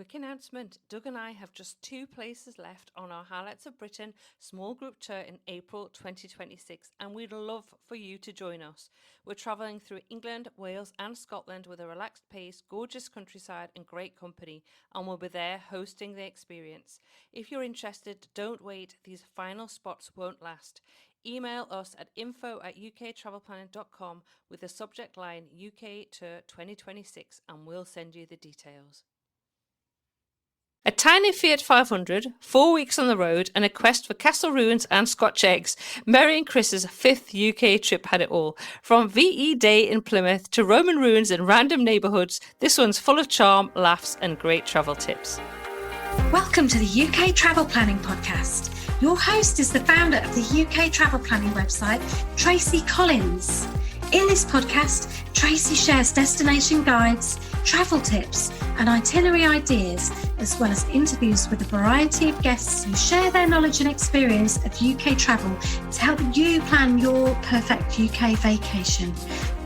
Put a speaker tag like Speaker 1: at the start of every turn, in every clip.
Speaker 1: quick announcement. Doug and I have just 2 places left on our Highlights of Britain small group tour in April 2026, and we'd love for you to join us. We're travelling through England, Wales and Scotland with a relaxed pace, gorgeous countryside and great company, and we'll be there hosting the experience. If you're interested, don't wait, these final spots won't last. Email us at info@uktravelplanning.com with the subject line UK Tour 2026 and we'll send you the details. A tiny Fiat 500, 4 weeks on the road, and a quest for castle ruins and Scotch eggs. Mary and Chris's 5th UK trip had it all. From VE Day in Plymouth to Roman ruins and random neighbourhoods, this one's full of charm, laughs, and great travel tips.
Speaker 2: Welcome to the UK Travel Planning Podcast. Your host is the founder of the UK Travel Planning website, Tracy Collins. In this podcast, Tracy shares destination guides, travel tips, and itinerary ideas, as well as interviews with a variety of guests who share their knowledge and experience of UK travel to help you plan your perfect UK vacation.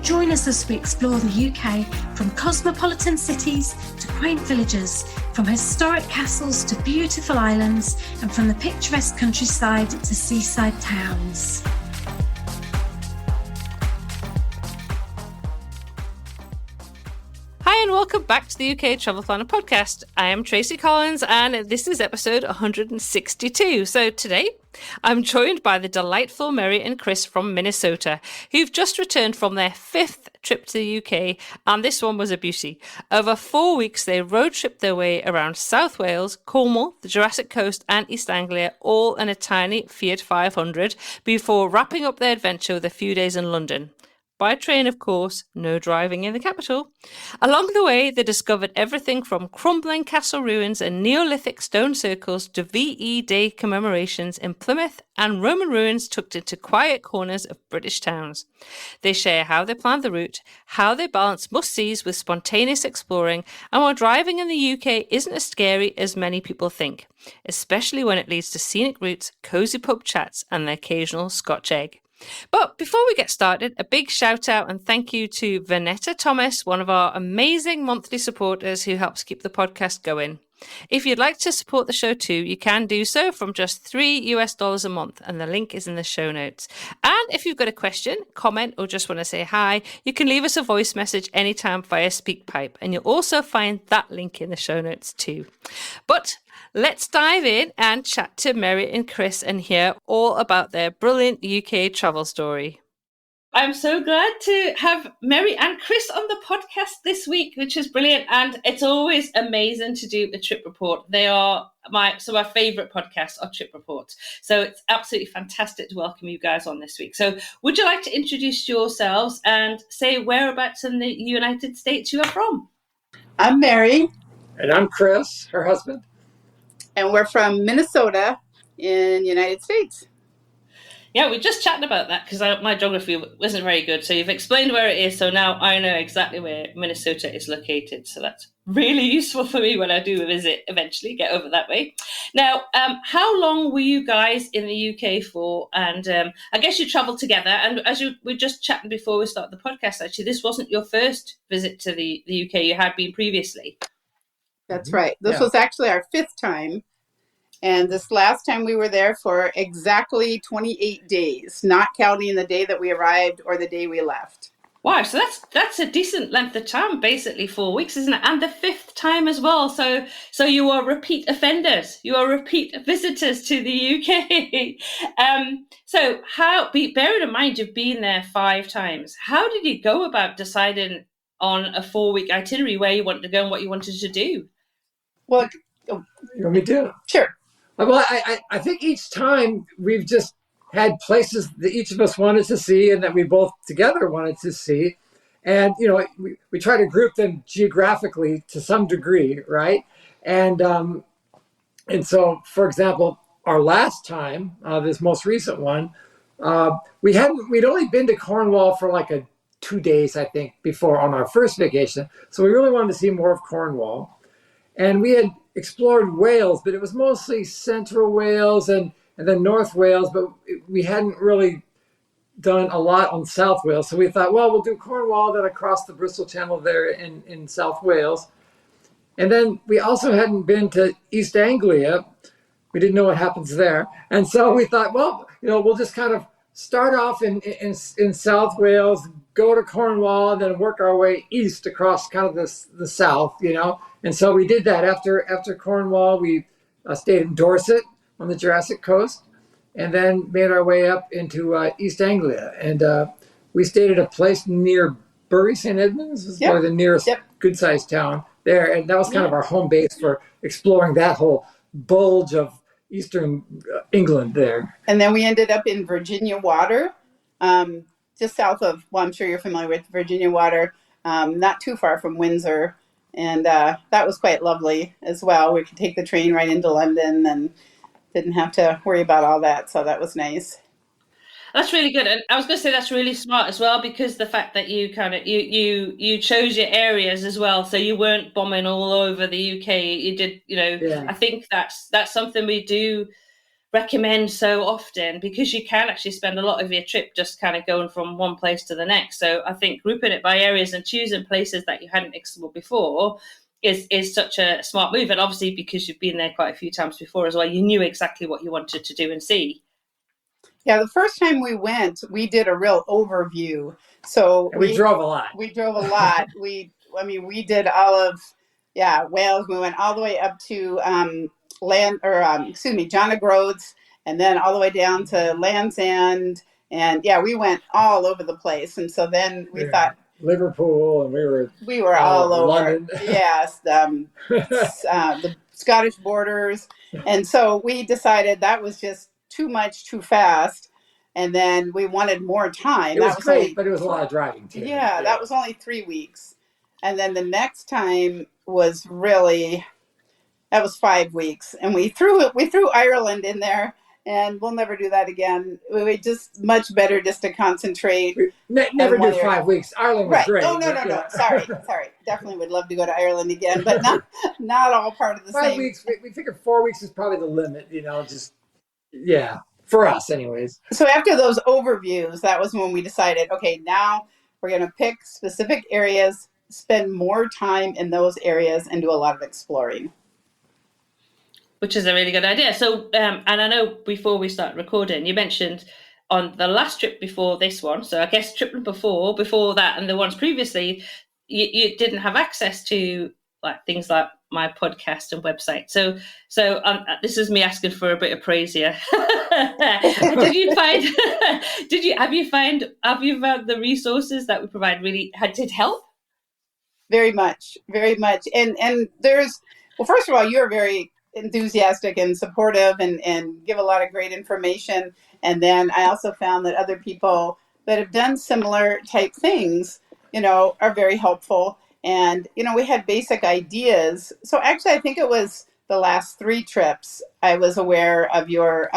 Speaker 2: Join us as we explore the UK from cosmopolitan cities to quaint villages, from historic castles to beautiful islands, and from the picturesque countryside to seaside towns.
Speaker 1: Hi and welcome back to the UK Travel Planner podcast. I am Tracy Collins and this is episode 162. So today I'm joined by the delightful Mary and Chris from Minnesota, who've just returned from their 5th trip to the UK, and this one was a beauty. Over 4 weeks they road tripped their way around South Wales, Cornwall, the Jurassic Coast and East Anglia, all in a tiny Fiat 500, before wrapping up their adventure with a few days in London. By train, of course, no driving in the capital. Along the way, they discovered everything from crumbling castle ruins and Neolithic stone circles to VE Day commemorations in Plymouth and Roman ruins tucked into quiet corners of British towns. They share how they planned the route, how they balance must-sees with spontaneous exploring, and why driving in the UK isn't as scary as many people think, especially when it leads to scenic routes, cosy pub chats, and the occasional Scotch egg. But before we get started, a big shout out and thank you to Vanetta Thomas, one of our amazing monthly supporters who helps keep the podcast going. If you'd like to support the show too, you can do so from just $3 a month, and the link is in the show notes. And if you've got a question, comment, or just want to say hi, you can leave us a voice message anytime via SpeakPipe, and you'll also find that link in the show notes too. But let's dive in and chat to Mary and Chris and hear all about their brilliant UK travel story. I'm so glad to have Mary and Chris on the podcast this week, which is brilliant. And it's always amazing to do a trip report. They are my favourite podcasts are trip reports. So it's absolutely fantastic to welcome you guys on this week. So would you like to introduce yourselves and say whereabouts in the United States you are from?
Speaker 3: I'm Mary.
Speaker 4: And I'm Chris, her husband.
Speaker 3: And we're from Minnesota in the United States.
Speaker 1: Yeah, we just chatted about that because my geography wasn't very good. So you've explained where it is. So now I know exactly where Minnesota is located. So that's really useful for me when I do visit eventually, get over that way. Now, how long were you guys in the UK for? And I guess you travelled together. And we just chatted before we started the podcast, actually, this wasn't your first visit to the UK. You had been previously.
Speaker 3: That's right. This was actually our 5th time. And this last time we were there for exactly 28 days, not counting the day that we arrived or the day we left.
Speaker 1: Wow, so that's a decent length of time, basically 4 weeks, isn't it? And the 5th time as well. So you are repeat offenders. You are repeat visitors to the UK. So bearing in mind you've been there 5 times, how did you go about deciding on a 4-week itinerary where you wanted to go and what you wanted to do?
Speaker 3: Well,
Speaker 4: you want me to?
Speaker 3: Sure.
Speaker 4: Well, I think each time we've just had places that each of us wanted to see and that we both together wanted to see. And, we try to group them geographically to some degree, right? And so, for example, our last time, this most recent one, we'd only been to Cornwall for like 2 days, I think, before on our first vacation. So we really wanted to see more of Cornwall. And we had explored Wales, but it was mostly central Wales and then North Wales, but we hadn't really done a lot on South Wales. So we thought, well, we'll do Cornwall, then across the Bristol Channel there in South Wales. And then we also hadn't been to East Anglia. We didn't know what happens there. And so we thought, well, we'll just kind of start off in South Wales, go to Cornwall, and then work our way east across kind of the south, And so we did that. After Cornwall, we stayed in Dorset on the Jurassic Coast, and then made our way up into East Anglia. And we stayed at a place near Bury St. Edmunds, was probably the nearest good-sized town there. And that was kind of our home base for exploring that whole bulge of eastern England there.
Speaker 3: And then we ended up in Virginia Water, just south of, well, I'm sure you're familiar with Virginia Water, not too far from Windsor. And that was quite lovely as well. We could take the train right into London and didn't have to worry about all that. So that was nice.
Speaker 1: That's really good. And I was going to say that's really smart as well, because the fact that you kind of, you chose your areas as well. So you weren't bombing all over the UK. You did, I think that's something we do recommend so often, because you can actually spend a lot of your trip just kind of going from one place to the next. So I think grouping it by areas and choosing places that you hadn't explored before is such a smart move. And obviously, because you've been there quite a few times before as well, you knew exactly what you wanted to do and see.
Speaker 3: Yeah, the first time we went, we did a real overview. So
Speaker 4: we drove a lot.
Speaker 3: We drove a lot. we did all of, Wales. We went all the way up to John O'Groats, and then all the way down to Land's End. And we went all over the place. And so then we thought,
Speaker 4: Liverpool, and
Speaker 3: we were all over.
Speaker 4: London.
Speaker 3: Yes, the Scottish borders. And so we decided that was just too much, too fast. And then we wanted more time.
Speaker 4: It was great, but it was a lot of driving too.
Speaker 3: Yeah, that was only 3 weeks. And then the next time was that was 5 weeks. And we threw Ireland in there. And we'll never do that again. We just much better just to concentrate.
Speaker 4: Never do 5 weeks. Ireland was great.
Speaker 3: No. Sorry. Definitely would love to go to Ireland again, but not all part of the
Speaker 4: 5
Speaker 3: same.
Speaker 4: weeks. We figured 4 weeks is probably the limit. For us, anyways.
Speaker 3: So after those overviews, that was when we decided, okay, now we're going to pick specific areas, spend more time in those areas, and do a lot of exploring.
Speaker 1: Which is a really good idea. So, and I know before we start recording, you mentioned on the last trip before this one, so I guess trip before that and the ones previously, you didn't have access to like things like my podcast and website. So this is me asking for a bit of praise here. Have you found the resources that we provide really did help?
Speaker 3: Very much. And there's, well, first of all, you're very enthusiastic and supportive and give a lot of great information. And then I also found that other people that have done similar type things, are very helpful. And, we had basic ideas. So actually, I think it was the last 3 trips I was aware of your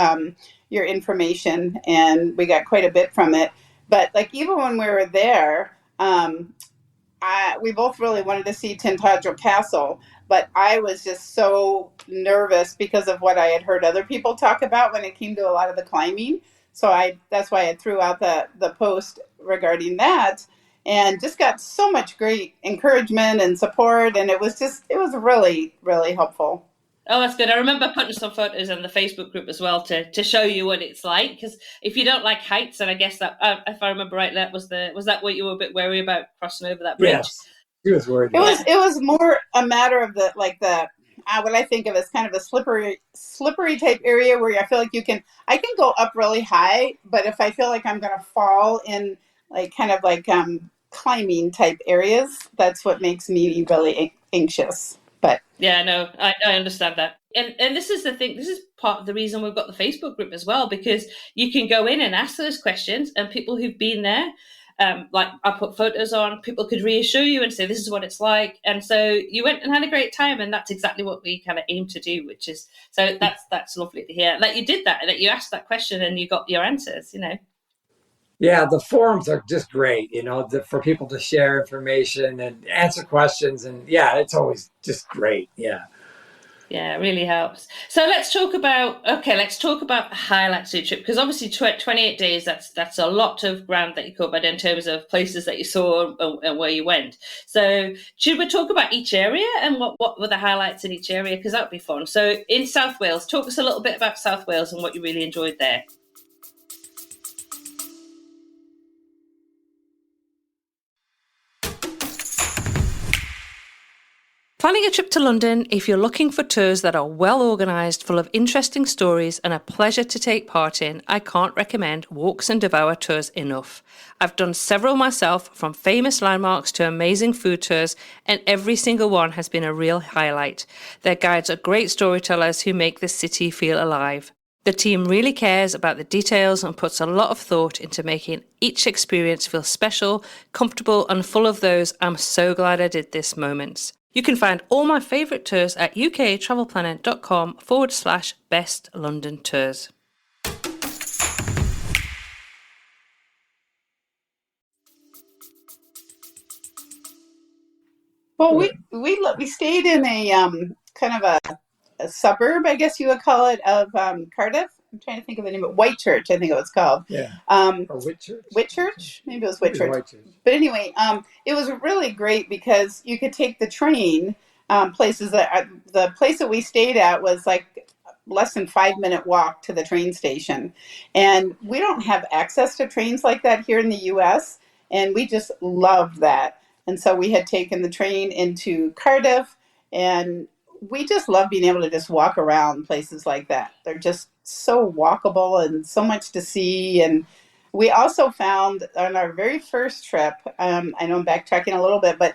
Speaker 3: information, and we got quite a bit from it. But like, even when we were there, we both really wanted to see Tintagel Castle, but I was just so nervous because of what I had heard other people talk about when it came to a lot of the climbing. So that's why I threw out the post regarding that, and just got so much great encouragement and support. And it was really, really helpful.
Speaker 1: Oh, that's good. I remember putting some photos in the Facebook group as well to show you what it's like. Because if you don't like heights, and I guess that, if I remember right, was that what you were a bit wary about crossing over that bridge?
Speaker 4: Yes, he was worried.
Speaker 3: It was more a matter of what I think of as kind of a slippery type area where I feel like I can go up really high, but if I feel like I'm going to fall in climbing type areas, that's what makes me really anxious. But
Speaker 1: yeah, no, I understand that. And this is the thing, this is part of the reason we've got the Facebook group as well, because you can go in and ask those questions, and people who've been there, like I put photos on, people could reassure you and say, this is what it's like. And so you went and had a great time, and that's exactly what we kind of aim to do, which is, so that's lovely to hear that you did that you asked that question and you got your answers,
Speaker 4: Yeah, the forums are just great, for people to share information and answer questions. And yeah, it's always just great. Yeah.
Speaker 1: Yeah, it really helps. So let's talk about the highlights of your trip, because obviously 28 days, that's a lot of ground that you covered in terms of places that you saw and where you went. So should we talk about each area and what were the highlights in each area, because that would be fun. So in South Wales, talk us a little bit about South Wales and what you really enjoyed there. Planning a trip to London, if you're looking for tours that are well organised, full of interesting stories and a pleasure to take part in, I can't recommend Walks and Devour tours enough. I've done several myself, from famous landmarks to amazing food tours, and every single one has been a real highlight. Their guides are great storytellers who make the city feel alive. The team really cares about the details and puts a lot of thought into making each experience feel special, comfortable and full of those "I'm so glad I did this" moments. You can find all my favourite tours at uktravelplanning.com/best London tours.
Speaker 3: Well, we stayed in a kind of a suburb, I guess you would call it, of Cardiff. I'm trying to think of the name of Whitechurch, I think it was called.
Speaker 4: Yeah. Or Whitchurch?
Speaker 3: Whitchurch? Maybe it was Whitchurch.
Speaker 4: Whitechurch.
Speaker 3: But anyway, it was really great because you could take the train places. The place that we stayed at was like less than 5-minute walk to the train station. And we don't have access to trains like that here in the U.S., and we just loved that. And so we had taken the train into Cardiff, and we just love being able to just walk around places like that. They're just so walkable and so much to see. And we also found on our very first trip, I know I'm backtracking a little bit, but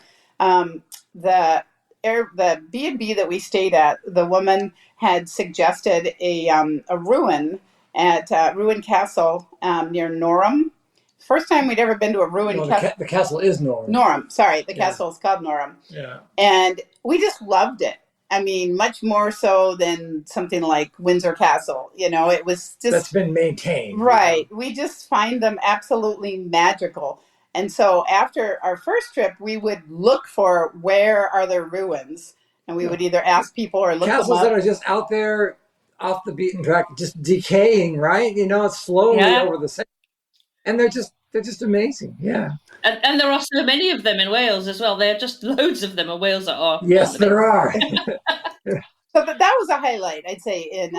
Speaker 3: the B&B that we stayed at, the woman had suggested a ruin at Ruin Castle near Norham. First time we'd ever been to a ruined castle.
Speaker 4: The castle is Norham.
Speaker 3: Norham, sorry. The castle is called Norham.
Speaker 4: Yeah.
Speaker 3: And we just loved it. I mean, much more so than something like Windsor Castle. You know, it was just...
Speaker 4: That's been maintained.
Speaker 3: Right. You know? We just find them absolutely magical. And so after our first trip, we would look for where are there ruins. And we would either ask people or look
Speaker 4: Castles
Speaker 3: them up.
Speaker 4: that are just out there off the beaten track, just decaying, right? You know, it's slowly over the centuries. And they're just amazing, yeah.
Speaker 1: And there are so many of them in Wales as well. There are just loads of them in Wales that are.
Speaker 4: Yes, there are.
Speaker 3: So that was a highlight, I'd say, in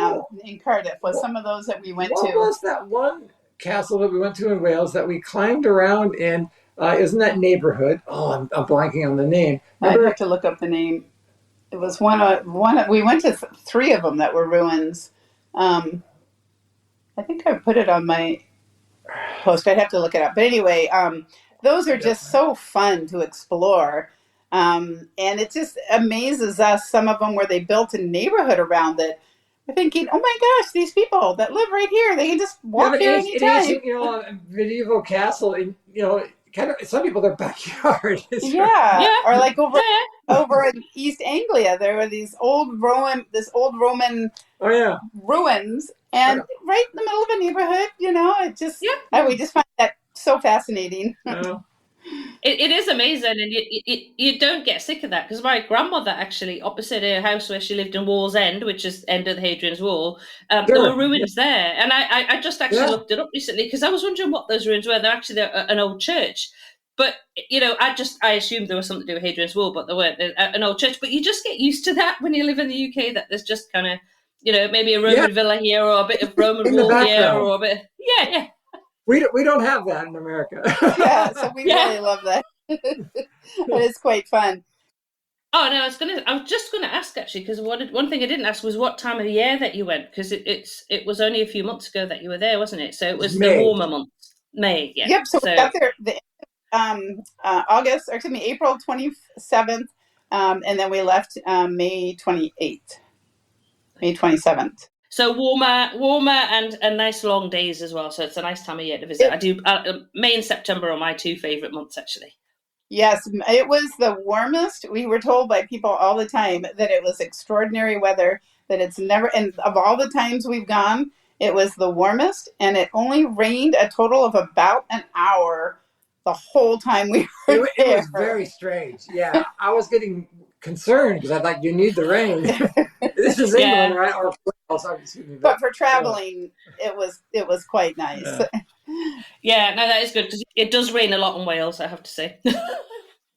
Speaker 3: Cardiff, was some of those that we went to.
Speaker 4: What was that one castle that we went to in Wales that we climbed around in? Isn't that Neighbourhood? Oh, I'm blanking on the name.
Speaker 3: I'd have to look up the name. It was one. We went to 3 of them that were ruins. I think I put it on my post. I'd have to look it up. But anyway, those are just so fun to explore. And it just amazes us, some of them where they built a neighborhood around it. We're thinking, oh my gosh, these people that live right here, they can just walk here anytime.
Speaker 4: Ancient, a medieval castle, in, kind of, some people, their backyard is
Speaker 3: or like over in East Anglia, there were these old Roman ruins, and right in the middle of a neighborhood, it just we just find that so fascinating.
Speaker 1: It is amazing, and you don't get sick of that, because my grandmother actually, opposite her house where she lived in Wallsend, which is end of the Hadrian's Wall, there were ruins there, and I just actually looked it up recently because I was wondering what those ruins were. They're actually an old church, but I assumed there was something to do with Hadrian's Wall, but they weren't. An old church, but you just get used to that when you live in the UK. That there's just kind of maybe a Roman villa here, or a bit of Roman wall here, or a bit
Speaker 4: We don't have that in America.
Speaker 3: So we really love that. But it's quite fun.
Speaker 1: Oh no, I was just gonna ask actually, because one thing I didn't ask was what time of year that you went, because it was only a few months ago that you were there, wasn't it? So it was the warmer months, May. Yeah.
Speaker 3: Yep. So we got there April 27th, and then we left May 28th, May 27th.
Speaker 1: So warmer and nice long days as well. So it's a nice time of year to visit. I do. May and September are my 2 favorite months, actually.
Speaker 3: Yes, it was the warmest. We were told by people all the time that it was extraordinary weather, that it's never, and of all the times we've gone, it was the warmest, and it only rained a total of about an hour the whole time we were there.
Speaker 4: It was very strange. Yeah, I was getting concerned because I thought you need the rain. This is England, right? Or Wales, excuse me.
Speaker 3: But for traveling, it was quite nice.
Speaker 1: Yeah, no, that is good because it does rain a lot in Wales, I have to say.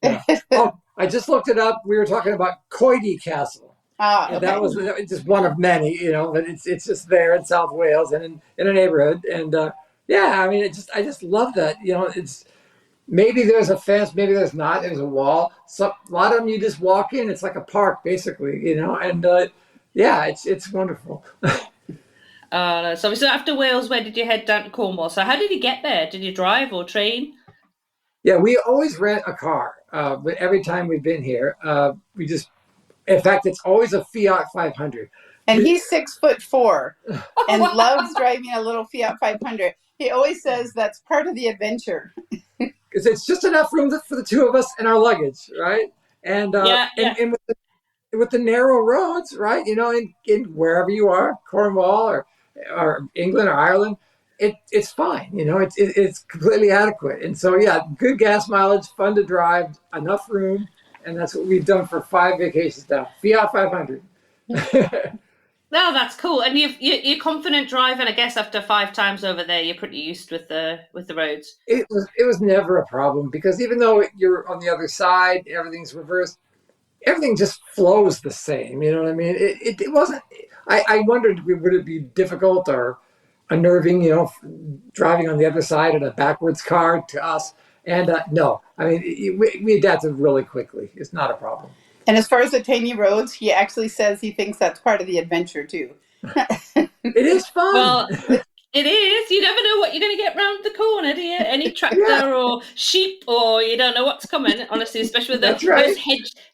Speaker 4: Yeah. Oh, I just looked it up. We were talking about Coity Castle.
Speaker 3: Okay.
Speaker 4: That was just one of many, but it's just there in South Wales and in a neighborhood. And yeah, I mean, I just love that. It's maybe there's a fence, maybe there's not. There's a wall. So a lot of them you just walk in. It's like a park, basically. And yeah, it's wonderful.
Speaker 1: So after Wales, where did you head down to Cornwall? So how did you get there? Did you drive or train?
Speaker 4: Yeah, we always rent a car. But every time we've been here, in fact, it's always a Fiat 500.
Speaker 3: And he's 6'4" and loves driving a little Fiat 500. He always says that's part of the adventure.
Speaker 4: Because it's just enough room for the two of us and our luggage, right? And and with the narrow roads, right? In wherever you are, Cornwall or England or Ireland, it's fine. It's completely adequate. And so yeah, good gas mileage, fun to drive, enough room. And that's what we've done for 5 vacations now. Fiat 500.
Speaker 1: No, that's cool. And you're confident driving. I guess after 5 times over there, you're pretty used with the roads.
Speaker 4: It was never a problem because even though you're on the other side, everything's reversed. Everything just flows the same. You know what I mean? It wasn't. I wondered, would it be difficult or unnerving? Driving on the other side in a backwards car to us. And no, I mean, we adapted really quickly. It's not a problem.
Speaker 3: And as far as the tiny roads, he actually says he thinks that's part of the adventure, too.
Speaker 4: It is fun.
Speaker 1: Well, it is. You never know what you're going to get round the corner, do you? Any tractor or sheep, or you don't know what's coming, honestly, especially with those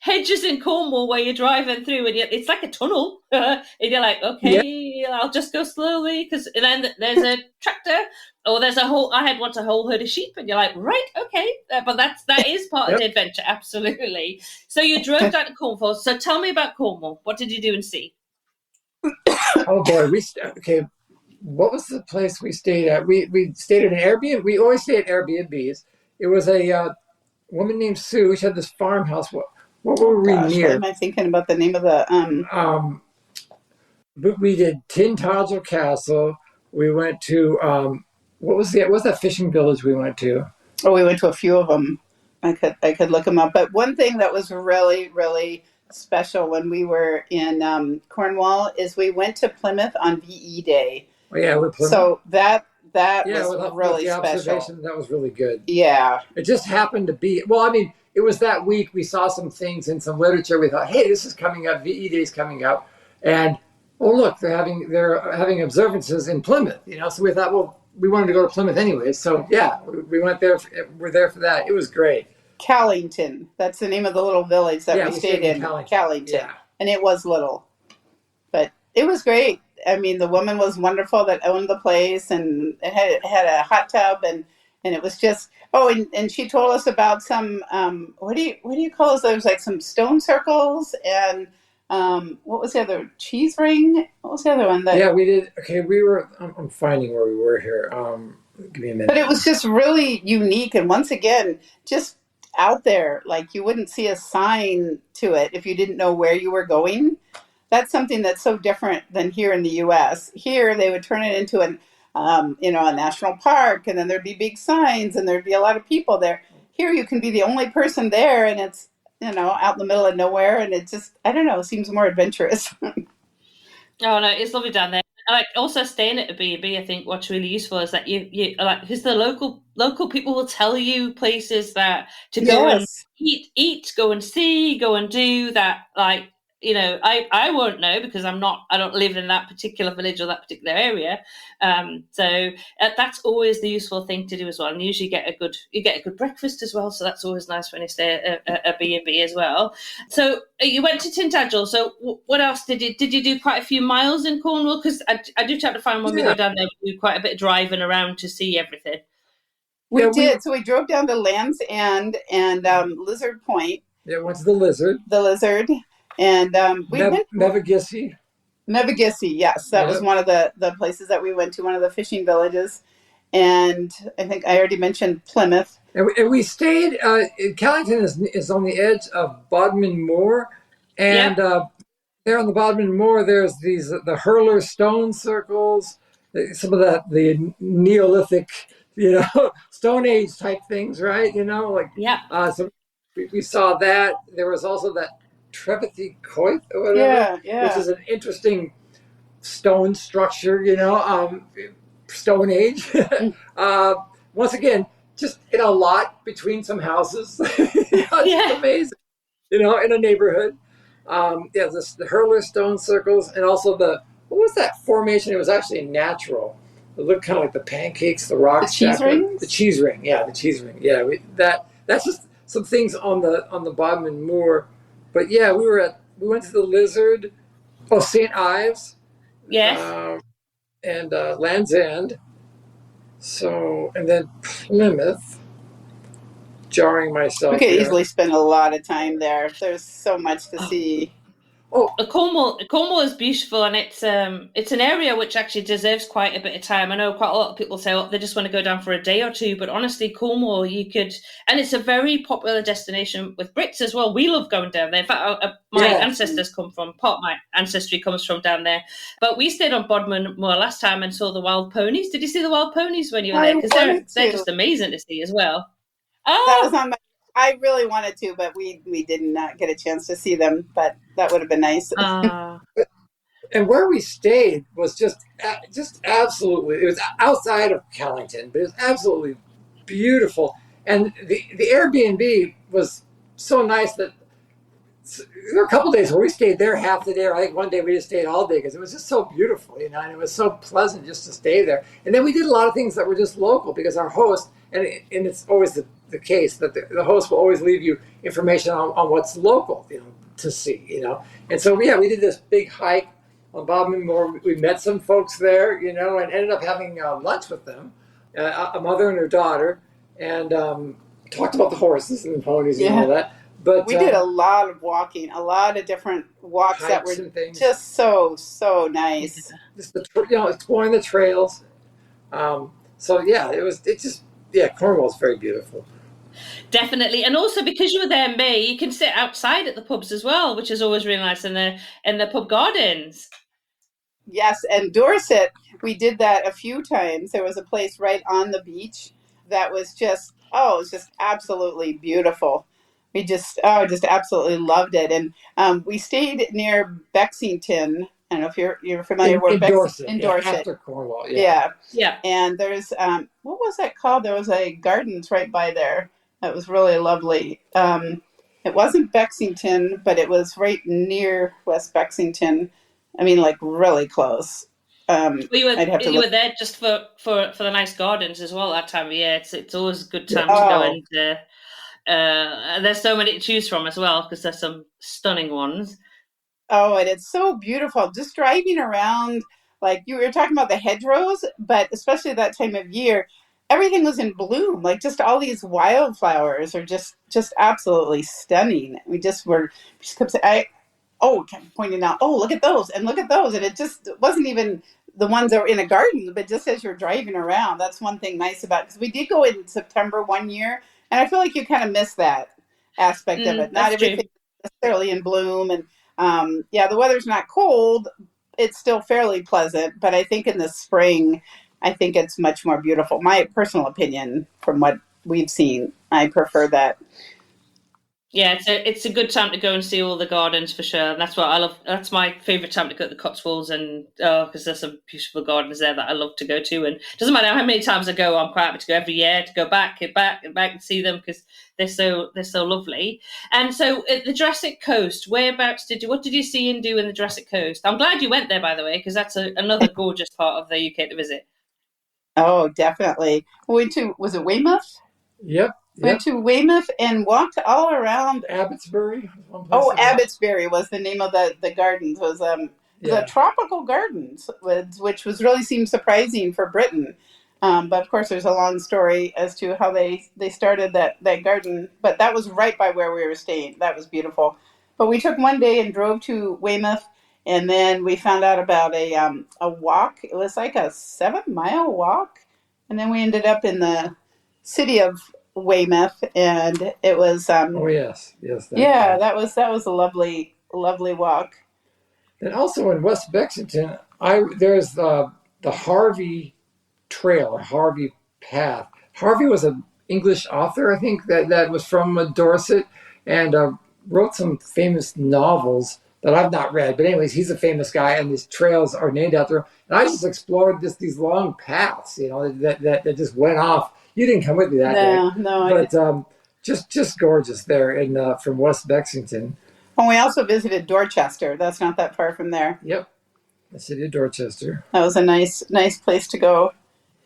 Speaker 1: hedges in Cornwall where you're driving through and it's like a tunnel. And you're like, okay, I'll just go slowly because then there's a tractor or I had once a whole herd of sheep and you're like, right, okay. But that is part of the adventure, absolutely. So you drove down to Cornwall. So tell me about Cornwall. What did you do and see?
Speaker 4: Oh, boy. What was the place we stayed at? We stayed at an Airbnb. We always stay at Airbnbs. It was a woman named Sue. She had this farmhouse. What were we near?
Speaker 3: Why am I thinking about the name of the...
Speaker 4: We did Tintagel Castle. We went to what was that fishing village we went to?
Speaker 3: Oh, we went to a few of them. I could look them up. But one thing that was really, really special when we were in Cornwall is we went to Plymouth on VE Day.
Speaker 4: Oh, yeah, with Plymouth.
Speaker 3: So that was really special.
Speaker 4: That was really good.
Speaker 3: Yeah.
Speaker 4: It just happened to be, well, I mean, it was that week we saw some things in some literature. We thought, hey, this is coming up. VE Day's coming up. And, oh, look, they're having observances in Plymouth, So we thought, well, we wanted to go to Plymouth anyway. So, yeah, we went there. We're there for that. It was great.
Speaker 3: Callington. That's the name of the little village that we stayed in. Callington. Yeah. And it was little. But it was great. I mean, the woman was wonderful that owned the place, and it had a hot tub, and it was just and she told us about some what do you call those? There was like some stone circles and what was the other, cheese ring? What was the other one?
Speaker 4: We did. Okay, I'm finding where we were here. Give me a minute.
Speaker 3: But it was just really unique, and once again, just out there. Like you wouldn't see a sign to it if you didn't know where you were going. That's something that's so different than here in the U.S. Here, they would turn it into a national park, and then there'd be big signs, and there'd be a lot of people there. Here, you can be the only person there, and it's, out in the middle of nowhere, and it just, I don't know, seems more adventurous.
Speaker 1: Oh, no, it's lovely down there. Like also staying at a B&B, I think what's really useful is that you like, because the local people will tell you places that to go and eat, go and see, go and do that, like, I won't know because I don't live in that particular village or that particular area. So that's always the useful thing to do as well. And usually you get a good breakfast as well. So that's always nice when you stay at a B&B as well. So you went to Tintagel. So what else did you do? Quite a few miles in Cornwall? Because I do try to find when we go down there, we do quite a bit of driving around to see everything.
Speaker 3: We did. So we drove down to Land's End and Lizard Point.
Speaker 4: Yeah, went to the Lizard.
Speaker 3: And we went
Speaker 4: Mevagissey.
Speaker 3: Yes, that was one of the places that we went to, one of the fishing villages. And I think I already mentioned Plymouth.
Speaker 4: And we stayed. Callington is on the edge of Bodmin Moor, and there on the Bodmin Moor, there's the hurler stone circles, some of the Neolithic, Stone Age type things, right?
Speaker 1: Yeah.
Speaker 4: So we saw that. There was also that Trevithy Coit or whatever,
Speaker 3: Yeah.
Speaker 4: which is an interesting stone structure, Stone Age. Once again, just in a lot between some houses. It's amazing, in a neighborhood. The hurler stone circles, and also what was that formation? It was actually natural. It looked kind of like the pancakes, the rock
Speaker 3: The cheese rings?
Speaker 4: The cheese ring, yeah, the cheese ring. Yeah, that's just some things on the Bodmin Moor. But yeah, we went to the Lizard, St. Ives,
Speaker 1: Yes.
Speaker 4: and Land's End. So, and then Plymouth. Jarring myself.
Speaker 3: We could
Speaker 4: here.
Speaker 3: easily spend a lot of time there. There's so much to see.
Speaker 1: Cornwall is beautiful, and it's an area which actually deserves quite a bit of time. I know quite a lot of people say, they just want to go down for a day or two, but honestly, Cornwall, and it's a very popular destination with Brits as well. We love going down there. In fact, my ancestors part of my ancestry comes from down there. But we stayed on Bodmin Moor last time and saw the wild ponies. Did you see the wild ponies when you were there? Because they're just amazing to see as well.
Speaker 3: That was on I really wanted to, but we did not get a chance to see them. But that would have been nice.
Speaker 4: And where we stayed was just absolutely. It was outside of Callington, but it was absolutely beautiful. And the Airbnb was so nice that there were a couple of days where we stayed there half the day. Or I think one day we just stayed all day because it was just so beautiful, and it was so pleasant just to stay there. And then we did a lot of things that were just local because our host, and it's always the case that the host will always leave you information on what's local, to see, And so, we did this big hike on Bodmin Moor. We met some folks there, and ended up having lunch with them, a mother and her daughter, and talked about the horses and the ponies and all that. But
Speaker 3: we did a lot of walking, a lot of different walks that were just so nice.
Speaker 4: Just exploring the trails. Cornwall's very beautiful.
Speaker 1: Definitely, and also because you were there in May, you can sit outside at the pubs as well, which is always really nice in the pub gardens.
Speaker 3: Yes, and Dorset, we did that a few times. There was a place right on the beach that was just absolutely beautiful. We just absolutely loved it, and we stayed near Bexington. I don't know if you're familiar with
Speaker 4: Dorset.
Speaker 3: In Dorset,
Speaker 4: after Cornwall.
Speaker 3: Yeah. And there's what was that called? There was a gardens right by there. That was really lovely. It wasn't Bexington, but it was right near West Bexington. I mean, like really close.
Speaker 1: You were there just for the nice gardens as well that time of year. It's always a good time to go and there's so many to choose from as well because there's some stunning ones.
Speaker 3: Oh, and it's so beautiful. Just driving around, like you were talking about the hedgerows, but especially that time of year, everything was in bloom. Like just all these wildflowers are just absolutely stunning. We just kept saying, kept pointing out, look at those and look at those. And it just wasn't even the ones that were in a garden, but just as you're driving around, that's one thing nice about it. Because we did go in September one year, and I feel like you kind of miss that aspect of it. Not everything is necessarily in bloom. And the weather's not cold. It's still fairly pleasant, but I think in the spring, I think it's much more beautiful. My personal opinion from what we've seen, I prefer that.
Speaker 1: Yeah, it's a good time to go and see all the gardens for sure. And that's what I love. That's my favourite time to go to the Cotswolds, and because there's some beautiful gardens there that I love to go to. And it doesn't matter how many times I go, I'm quite happy to go every year to go back and see them because they're so lovely. And so at the Jurassic Coast, what did you see and do in the Jurassic Coast? I'm glad you went there, by the way, because that's another gorgeous part of the UK to visit.
Speaker 3: Oh, definitely. Was it Weymouth?
Speaker 4: Yep.
Speaker 3: Went to Weymouth and walked all around
Speaker 4: Abbotsbury.
Speaker 3: Abbotsbury was the name of the gardens. Was the Tropical Gardens, which really seemed surprising for Britain. But of course, there's a long story as to how they started that garden. But that was right by where we were staying. That was beautiful. But we took one day and drove to Weymouth, and then we found out about a walk. It was like a 7-mile walk, and then we ended up in the city of Weymouth, and it was
Speaker 4: yes,
Speaker 3: that was a lovely walk.
Speaker 4: And also in West Bexington, there's the Harvey Trail or Harvey Path. Harvey was an English author, I think, that was from Dorset, and wrote some famous novels that I've not read. But anyways, he's a famous guy, and these trails are named after him. And I just explored these long paths, that just went off. You didn't come with me that day.
Speaker 3: No.
Speaker 4: But just gorgeous there from West Bexington.
Speaker 3: And we also visited Dorchester. That's not that far from there.
Speaker 4: Yep, the city of Dorchester.
Speaker 3: That was a nice place to go.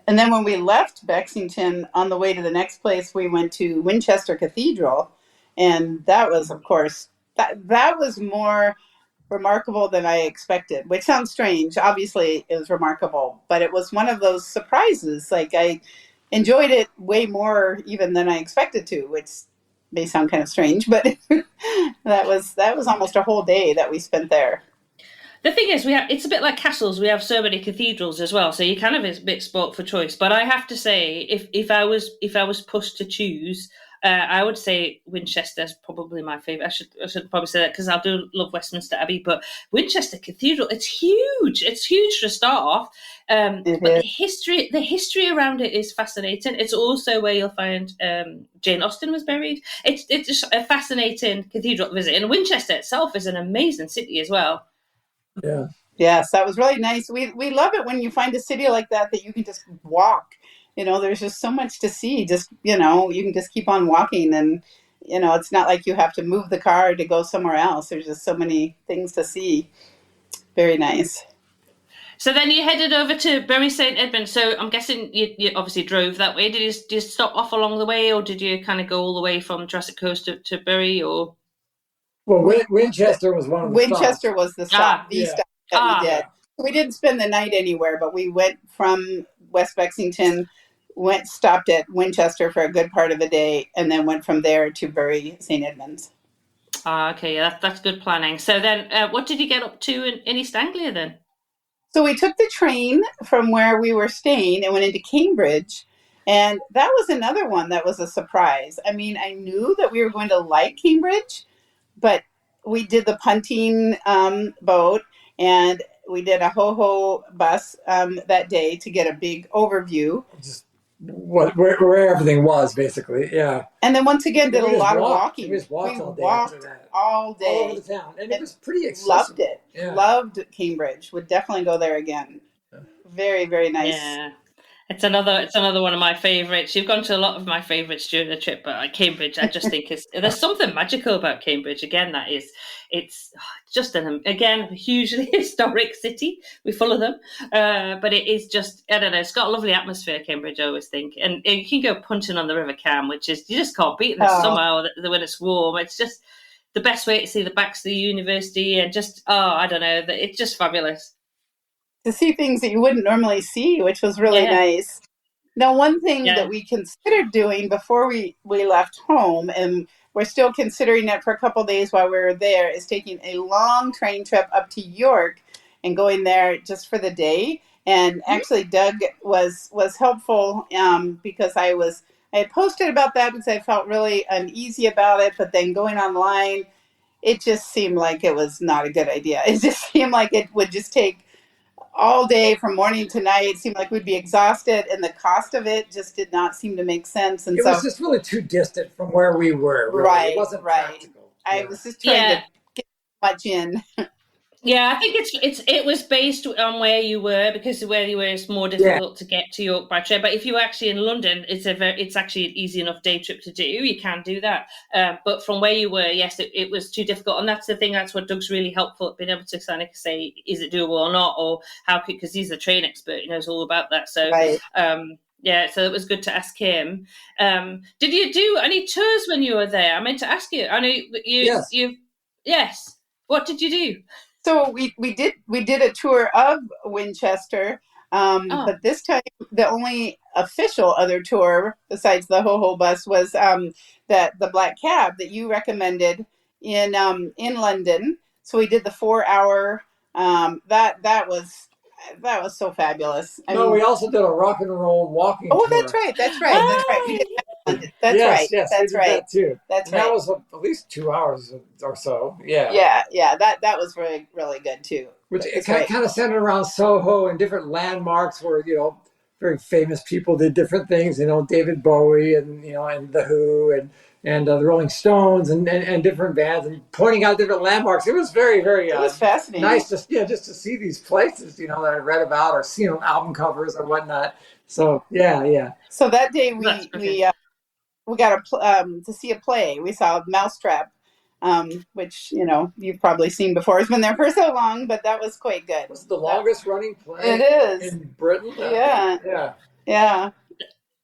Speaker 3: And then when we left Bexington, on the way to the next place, we went to Winchester Cathedral. And that was, of course, that was more remarkable than I expected, which sounds strange. Obviously, it was remarkable, but it was one of those surprises. Like, I enjoyed it way more even than I expected to, which may sound kind of strange, but that was almost a whole day that we spent there.
Speaker 1: The thing is, it's a bit like castles. We have so many cathedrals as well, so you kind of is a bit spoilt for choice. But I have to say, if I was pushed to choose, I would say Winchester's probably my favourite. I should probably say that because I do love Westminster Abbey, but Winchester Cathedral, it's huge. It's huge to start off. But the history around it is fascinating. It's also where you'll find Jane Austen was buried. It's just a fascinating cathedral to visit. And Winchester itself is an amazing city as well.
Speaker 4: Yeah.
Speaker 3: Yes, that was really nice. We love it when you find a city like that you can just walk. There's just so much to see. Just, you can just keep on walking, and, it's not like you have to move the car to go somewhere else. There's just so many things to see. Very nice.
Speaker 1: So then you headed over to Bury St Edmunds. So I'm guessing you obviously drove that way. Did you stop off along the way, or did you kind of go all the way from Jurassic Coast to Bury, or?
Speaker 4: Well, Winchester was one of the
Speaker 3: Winchester
Speaker 4: stops.
Speaker 3: was the stop, stop that we did.
Speaker 1: Yeah.
Speaker 3: We didn't spend the night anywhere, but we went from West Bexington, stopped at Winchester for a good part of the day, and then went from there to Bury St Edmunds.
Speaker 1: Okay, that's good planning. So then what did you get up to in East Anglia then?
Speaker 3: So we took the train from where we were staying and went into Cambridge. And that was another one that was a surprise. I mean, I knew that we were going to like Cambridge, but we did the punting boat, and we did a ho-ho bus that day to get a big overview.
Speaker 4: Just where everything was, basically, yeah.
Speaker 3: And then once again, did a lot of walking.
Speaker 4: We just walked all day after that.
Speaker 3: All day.
Speaker 4: All over the town. And it was pretty accessible.
Speaker 3: Loved it.
Speaker 4: Yeah.
Speaker 3: Loved Cambridge. Would definitely go there again. Very, very nice.
Speaker 1: Yeah. It's another one of my favourites. You've gone to a lot of my favourites during the trip, but Cambridge, I just think there's something magical about Cambridge. Again, it's just a hugely historic city. We're full of them, but it is just, I don't know. It's got a lovely atmosphere, Cambridge, I always think, and you can go punting on the River Cam, which is you just can't beat in the summer when it's warm. It's just the best way to see the backs of the university, and just I don't know, it's just fabulous.
Speaker 3: To see things that you wouldn't normally see, which was really nice. Now, one thing that we considered doing before we left home, and we're still considering it for a couple of days while we were there, is taking a long train trip up to York and going there just for the day. And actually, Doug was helpful because I had posted about that because I felt really uneasy about it, but then going online, it just seemed like it was not a good idea. It just seemed like it would just take all day from morning to night. It seemed like we'd be exhausted, and the cost of it just did not seem to make sense. And
Speaker 4: it was just really too distant from where we were. Really.
Speaker 3: Right,
Speaker 4: it wasn't
Speaker 3: right.
Speaker 4: practical.
Speaker 3: I was just trying to get much in.
Speaker 1: Yeah, I think it was based on where you were, because where you were is more difficult to get to York by train. But if you were actually in London, it's actually an easy enough day trip to do. You can do that. But from where you were, yes, it was too difficult. And that's the thing. That's what Doug's really helpful at, being able to kind of say, is it doable or not, or how? Because he's a train expert. He knows all about that. So. Right. So it was good to ask him. Did you do any tours when you were there? I meant to ask you. I know you. Yes. What did you do?
Speaker 3: So we did a tour of Winchester, but this time the only official other tour besides the ho-ho bus was the black cab that you recommended in London. So we did the 4-hour. That was so fabulous.
Speaker 4: We also did a rock and roll walking tour.
Speaker 3: That's right. We did That's
Speaker 4: Yes,
Speaker 3: right.
Speaker 4: yes, we
Speaker 3: That's
Speaker 4: did
Speaker 3: right.
Speaker 4: that too.
Speaker 3: That's
Speaker 4: And that
Speaker 3: right.
Speaker 4: was at least 2 hours or so. Yeah.
Speaker 3: Yeah. That was really, really good too.
Speaker 4: Which it
Speaker 3: That's right.
Speaker 4: kind of centered around Soho and different landmarks where, very famous people did different things, David Bowie and, and The Who and the Rolling Stones and different bands and pointing out different landmarks. It was very, very
Speaker 3: It was fascinating.
Speaker 4: nice just to see these places, that I read about or seen on album covers or whatnot. So, yeah.
Speaker 3: So that day
Speaker 1: That's okay.
Speaker 3: we got to see a play. We saw Mousetrap, which you've probably seen before. It's been there for so long, but that was quite good.
Speaker 4: Was the longest running play
Speaker 3: It is
Speaker 4: in Britain?
Speaker 3: Yeah.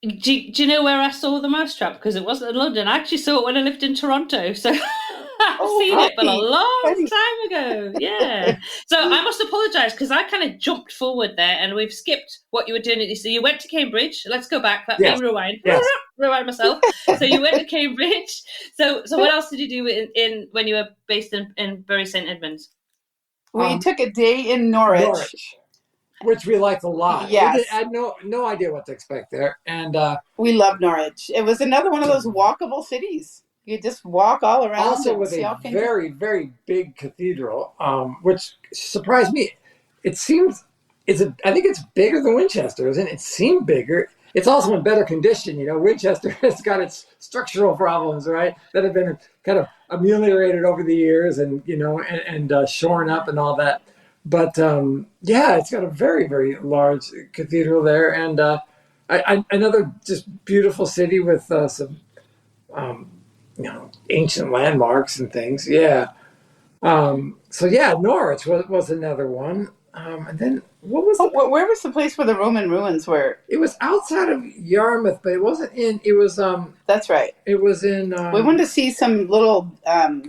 Speaker 1: Do you know where I saw the Mousetrap? Because it wasn't in London. I actually saw it when I lived in Toronto. So I've seen it, but a long time ago. Yeah. So I must apologise because I kind of jumped forward there and we've skipped what you were doing. So you went to Cambridge. Let's go back. Let me rewind.
Speaker 4: Yes.
Speaker 1: Rewind myself. So you went to Cambridge. So what else did you do in when you were based in Bury St Edmunds?
Speaker 3: We took a day in Norwich.
Speaker 4: Which we liked a lot.
Speaker 3: Yes.
Speaker 4: I had no idea what to expect there. And
Speaker 3: we loved Norwich. It was another one of those walkable cities. You just walk all around.
Speaker 4: Also with a very, very big cathedral, which surprised me. I think it's bigger than Winchester, isn't it? It seemed bigger. It's also in better condition. Winchester has got its structural problems, right? That have been kind of ameliorated over the years and shorn up and all that. But it's got a very, very large cathedral there, and another just beautiful city with some ancient landmarks and things. Yeah. Norwich was another one. And then what was
Speaker 3: where was the place where the Roman ruins were?
Speaker 4: It was outside of Yarmouth, but it wasn't in. It was
Speaker 3: That's right.
Speaker 4: It was in.
Speaker 3: We wanted to see some little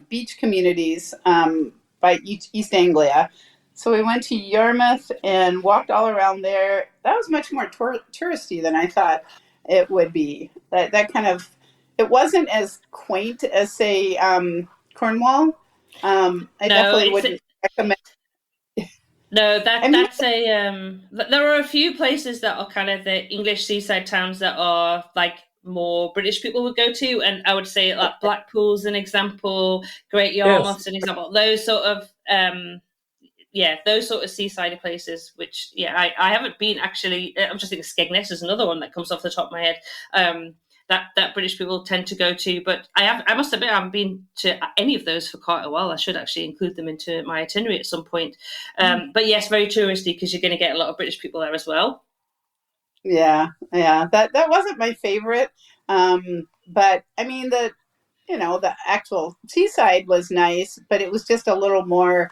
Speaker 3: beach communities by East Anglia. So we went to Yarmouth and walked all around there. That was much more touristy than I thought it would be. That kind of, it wasn't as quaint as, say, Cornwall. I definitely wouldn't recommend.
Speaker 1: No, that's a. There are a few places that are kind of the English seaside towns that are like more British people would go to, and I would say like Blackpool's an example, Great Yarmouth's an example. Those sort of. Those sort of seaside places, which, I haven't been actually. I'm just thinking Skegness is another one that comes off the top of my head that British people tend to go to. But I must admit, I haven't been to any of those for quite a while. I should actually include them into my itinerary at some point. But yes, very touristy because you're going to get a lot of British people there as well.
Speaker 3: Yeah. That wasn't my favorite. But I mean, the actual seaside was nice, but it was just a little more,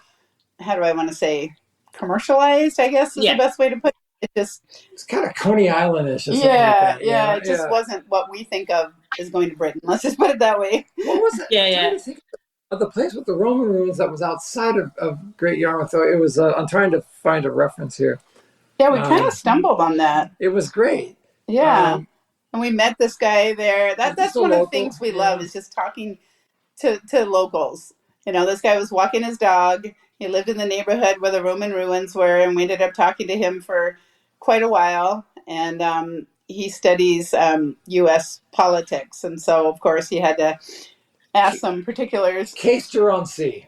Speaker 3: how do I want to say, commercialized, I guess is the best way to put it.
Speaker 4: It's kind of Coney Island-ish. Or
Speaker 3: it just wasn't what we think of as going to Britain. Let's just put it that way.
Speaker 4: What was it? I'm trying to think of the place with the Roman ruins that was outside of Great Yarmouth. It was. I'm trying to find a reference here.
Speaker 3: Yeah, we kind of stumbled on that.
Speaker 4: It was great.
Speaker 3: Yeah, and we met this guy there. That's one of the things we love is just talking to locals. This guy was walking his dog. He lived in the neighborhood where the Roman ruins were, and we ended up talking to him for quite a while. And he studies U.S. politics, and so of course he had to ask some particulars.
Speaker 4: Caister-on-Sea.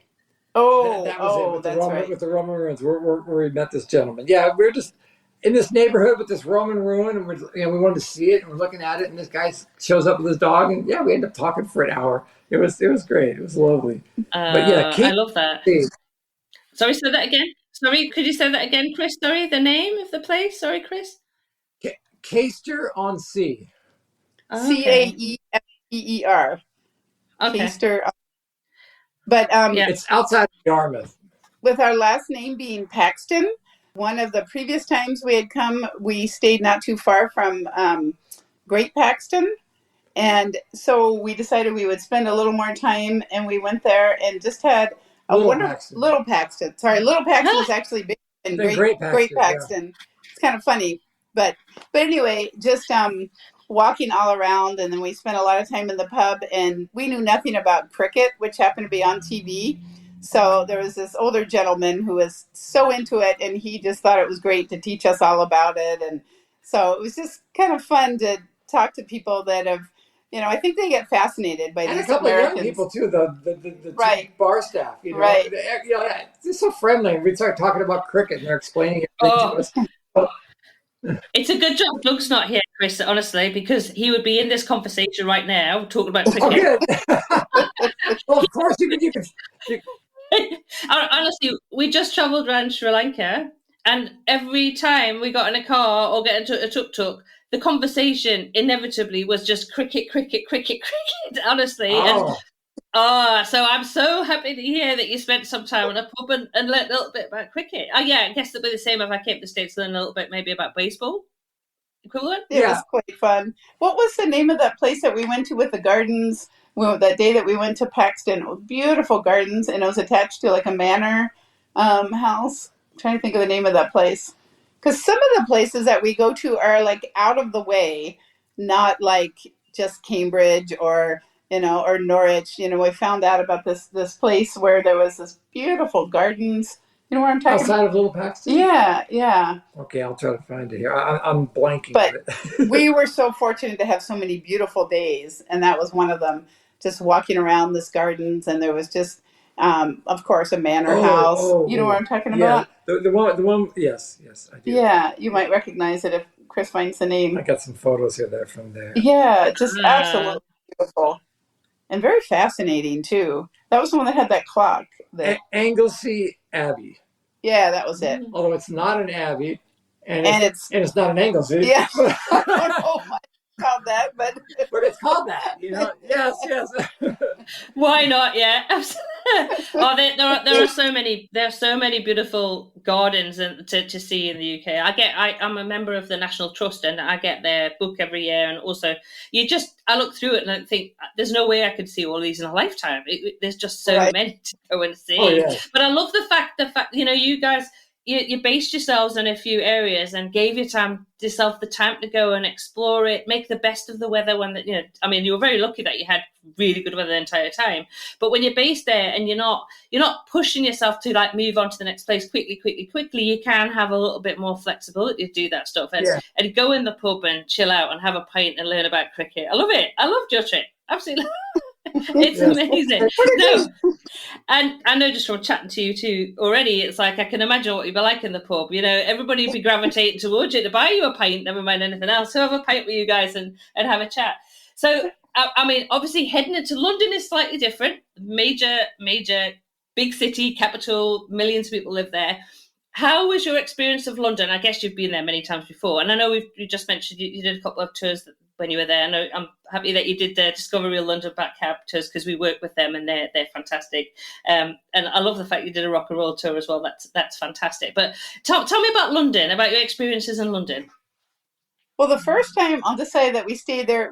Speaker 3: That
Speaker 4: was it.
Speaker 3: Right.
Speaker 4: With the Roman ruins, where we met this gentleman. Yeah, we were just in this neighborhood with this Roman ruin, and we wanted to see it, and we're looking at it, and this guy shows up with his dog, and we ended up talking for an hour. It was great. It was lovely. But
Speaker 1: I love that. Sorry, say that again. Sorry, could you say that again, Chris? Sorry, the name of the place. Sorry, Chris.
Speaker 4: Caister-on-Sea.
Speaker 3: Caefer.
Speaker 1: Okay.
Speaker 3: Caister. But
Speaker 4: it's outside of Yarmouth.
Speaker 3: With our last name being Paxton, one of the previous times we had come, we stayed not too far from Great Paxton. And so we decided we would spend a little more time, and we went there and just had Little Paxton. Sorry, Little Paxton is actually bigger than Great Paxton. Yeah. It's kind of funny, but anyway, just walking all around, and then we spent a lot of time in the pub, and we knew nothing about cricket, which happened to be on TV. So there was this older gentleman who was so into it, and he just thought it was great to teach us all about it, and so it was just kind of fun to talk to people that have I think they get fascinated by
Speaker 4: and
Speaker 3: these
Speaker 4: a couple
Speaker 3: Americans.
Speaker 4: of young people too. The
Speaker 3: Right.
Speaker 4: bar staff,
Speaker 3: Right.
Speaker 4: They're so friendly. We start talking about cricket, and they're explaining everything to us.
Speaker 1: It's a good job Doug's not here, Chris, honestly, because he would be in this conversation right now talking about cricket.
Speaker 4: Well, of course, you can.
Speaker 1: Honestly, we just travelled around Sri Lanka, and every time we got in a car or get into a tuk-tuk, the conversation inevitably was just cricket, honestly. So I'm so happy to hear that you spent some time in a pub and learned a little bit about cricket. I guess it'd be the same if I came to the States and learned a little bit maybe about baseball. Equivalent?
Speaker 3: It was quite fun. What was the name of that place that we went to with the gardens? Well, that day that we went to Paxton, beautiful gardens, and it was attached to like a manor house. I'm trying to think of the name of that place. Because some of the places that we go to are like out of the way, not like just Cambridge or Norwich. We found out about this place where there was this beautiful gardens. You know where I'm talking
Speaker 4: outside
Speaker 3: about?
Speaker 4: Of Little Paxton?
Speaker 3: Yeah.
Speaker 4: Okay, I'll try to find it here. I'm blanking.
Speaker 3: But we were so fortunate to have so many beautiful days, and that was one of them. Just walking around this gardens, and there was just, of course, a manor house. You know what I'm talking about?
Speaker 4: The one. Yes, I do.
Speaker 3: Yeah, you might recognize it if Chris finds the name.
Speaker 4: I got some photos here there from there.
Speaker 3: Yeah, just absolutely beautiful. And very fascinating, too. That was the one that had that clock.
Speaker 4: Anglesey Abbey.
Speaker 3: Yeah, that was it.
Speaker 4: Although it's not an abbey, and it's not an Anglesey.
Speaker 3: Yeah, I don't know why it's called that, but
Speaker 4: it's called that. Yes.
Speaker 1: Why not? Yeah, absolutely. There are so many beautiful gardens to see in the UK. I'm a member of the National Trust, and I get their book every year. And also, I look through it and I think there's no way I could see all these in a lifetime. There's just so many to go and see.
Speaker 4: Oh, yeah.
Speaker 1: But I love the fact you guys. You based yourselves in a few areas and gave yourself the time to go and explore it, make the best of the weather you were very lucky that you had really good weather the entire time. But when you're based there and you're not pushing yourself to like move on to the next place quickly, you can have a little bit more flexibility to do that stuff and go in the pub and chill out and have a pint and learn about cricket. I love it. I love your trip. Absolutely. It's amazing. No, and I know just from chatting to you two already, it's like I can imagine what you'd be like in the pub. Everybody would be gravitating towards you to buy you a pint, never mind anything else. So have a pint with you guys and have a chat. So, obviously heading into London is slightly different. Major, big city, capital, millions of people live there. How was your experience of London? I guess you've been there many times before. And I know you just mentioned you did a couple of tours when you were there. I know I'm happy that you did the Discover Real London Back Cab tours because we work with them and they're fantastic. And I love the fact you did a rock and roll tour as well. That's fantastic. But tell me about London, about your experiences in London.
Speaker 3: Well, the first time, I'll just say that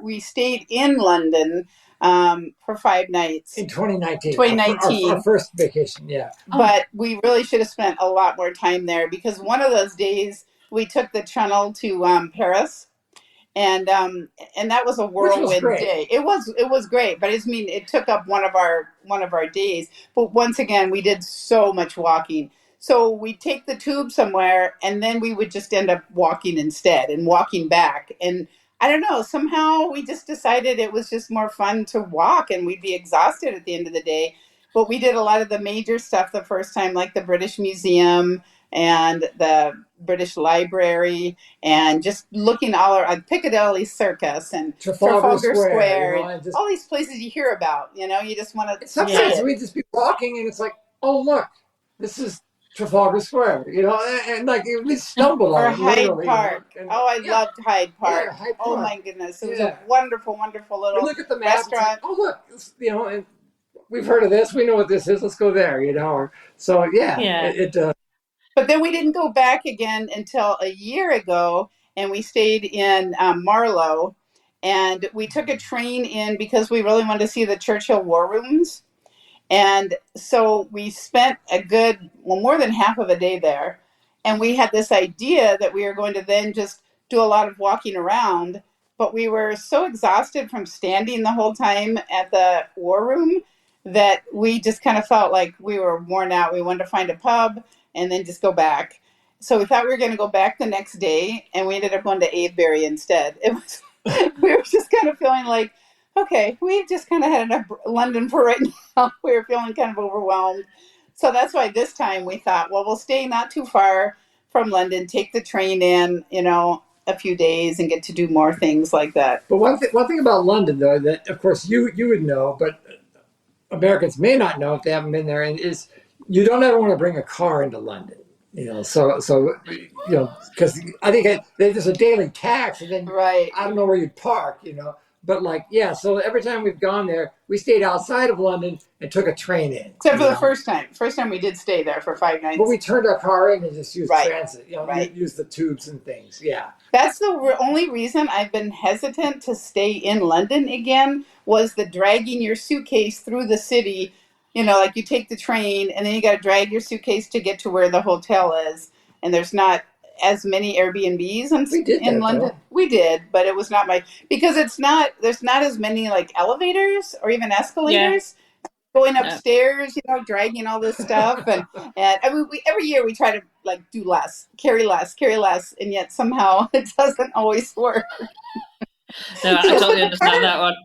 Speaker 3: we stayed in London for 5 nights.
Speaker 4: In 2019.
Speaker 3: 2019.
Speaker 4: Our first vacation, yeah.
Speaker 3: But we really should have spent a lot more time there because one of those days we took the Channel to Paris. And that was a whirlwind day. It was great, but it took up one of our days. But once again, we did so much walking. So we'd take the tube somewhere, and then we would just end up walking instead and walking back. And I don't know, somehow we just decided it was just more fun to walk, and we'd be exhausted at the end of the day. But we did a lot of the major stuff the first time, like the British Museum and the British Library, and just looking all around Piccadilly Circus and Trafalgar Square and all these places you hear about. You just want to.
Speaker 4: Sometimes we just be walking, and it's like, oh look, this is Trafalgar Square, and like we stumbled on it.
Speaker 3: Hyde Park. I loved Hyde Park.
Speaker 4: Yeah, Hyde Park.
Speaker 3: Oh my goodness, it was a wonderful, wonderful little
Speaker 4: look at the map,
Speaker 3: restaurant.
Speaker 4: Like, oh look, and we've heard of this. We know what this is. Let's go there. So it.
Speaker 3: But then we didn't go back again until a year ago, and we stayed in Marlow, and we took a train in because we really wanted to see the Churchill War Rooms. And so we spent more than half of a day there. And we had this idea that we were going to then just do a lot of walking around. But we were so exhausted from standing the whole time at the War Room that we just kind of felt like we were worn out. We wanted to find a pub and then just go back. So we thought we were going to go back the next day, and we ended up going to Avebury instead. We were just kind of feeling like, okay, we've just kind of had enough London for right now. We were feeling kind of overwhelmed. So that's why this time we thought, well, we'll stay not too far from London, take the train in, a few days and get to do more things like that.
Speaker 4: But one thing about London, though, that of course you would know, but Americans may not know if they haven't been there, and is you don't ever want to bring a car into London. Because I think there's a daily tax, and then
Speaker 3: Right.
Speaker 4: I don't know where you'd park. But so every time we've gone there, we stayed outside of London and took a train in.
Speaker 3: Except for the first time. First time we did stay there for 5 nights.
Speaker 4: But we turned our car in and just used
Speaker 3: Right.
Speaker 4: transit. Use the tubes and things. Yeah.
Speaker 3: That's the only reason I've been hesitant to stay in London again, was the dragging your suitcase through the city. Like you take the train and then you got to drag your suitcase to get to where the hotel is. And there's not as many Airbnbs in London.
Speaker 4: Though.
Speaker 3: We did, but it was not because there's not as many like elevators or even escalators. Going upstairs, dragging all this stuff, and I mean, every year we try to like do less, carry less, and yet somehow it doesn't always work.
Speaker 1: No, I totally understand that one.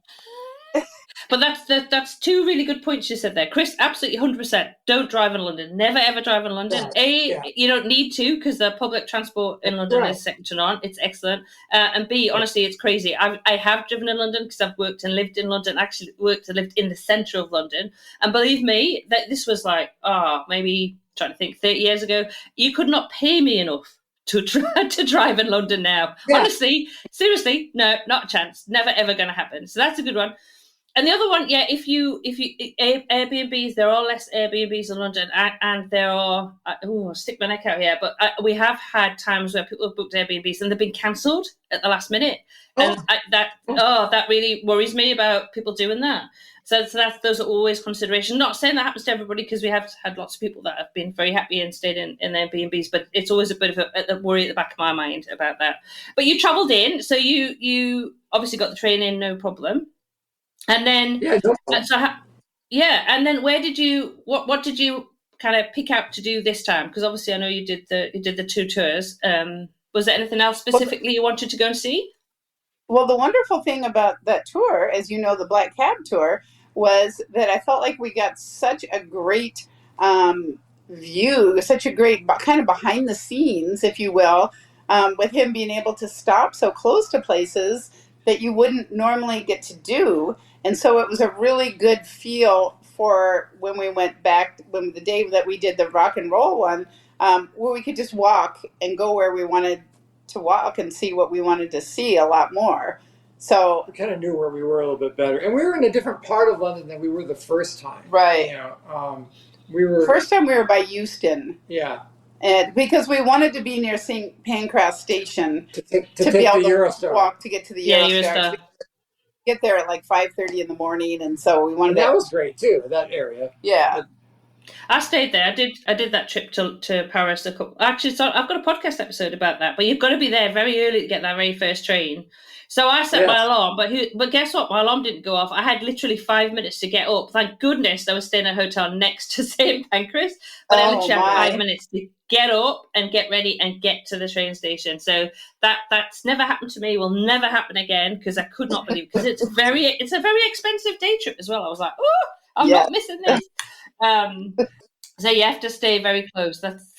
Speaker 1: But that's two really good points you said there, Chris. Absolutely, 100%. Don't drive in London. Never ever drive in London. You don't need to, because the public transport in London is second to none. It's excellent. And B, honestly, it's crazy. I have driven in London because I've worked and lived in London. Actually, worked and lived in the centre of London. And believe me, that this was like maybe trying to think 30 years ago. You could not pay me enough to try to drive in London now. Yeah. Honestly, seriously, no, not a chance. Never ever going to happen. So that's a good one. And the other one, if you Airbnbs, there are less Airbnbs in London, and there are. I'll stick my neck out here, but we have had times where people have booked Airbnbs and they've been cancelled at the last minute, and that really worries me about people doing that. So those are always considerations. Not saying that happens to everybody, because we have had lots of people that have been very happy and stayed in Airbnbs, but it's always a bit of a worry at the back of my mind about that. But you travelled in, so you obviously got the train in, no problem. And then, and then where did you? What did you kind of pick out to do this time? Because obviously, I know you did the 2 tours. Was there anything else specifically you wanted to go and see?
Speaker 3: Well, the wonderful thing about that tour, as you know, the Black Cab tour, was that I felt like we got such a great view, such a great kind of behind the scenes, if you will, with him being able to stop so close to places that you wouldn't normally get to do. And so it was a really good feel for when we went back, when the day that we did the rock and roll one, where we could just walk and go where we wanted to walk and see what we wanted to see a lot more. So
Speaker 4: we kind of knew where we were a little bit better. And we were in a different part of London than we were the first time.
Speaker 3: Right. First time we were by Euston.
Speaker 4: Yeah.
Speaker 3: And because we wanted to be near St. Pancras Station
Speaker 4: to be able to
Speaker 3: Eurostar. Walk to get to the Eurostar. So get there at like 5:30 in the morning, and so we wanted.
Speaker 4: That was great too. That area.
Speaker 3: Yeah.
Speaker 1: I stayed there. I did that trip to Paris. Actually, so I've got a podcast episode about that. But you've got to be there very early to get that very first train. So I set my alarm, but guess what? My alarm didn't go off. I had literally 5 minutes to get up. Thank goodness I was staying in a hotel next to St. Pancras. But I literally had 5 minutes to get up and get ready and get to the train station. So that's never happened to me. Will never happen again, because I could not believe, because it's a very expensive day trip as well. I was like, I'm not missing this. So you have to stay very close. That's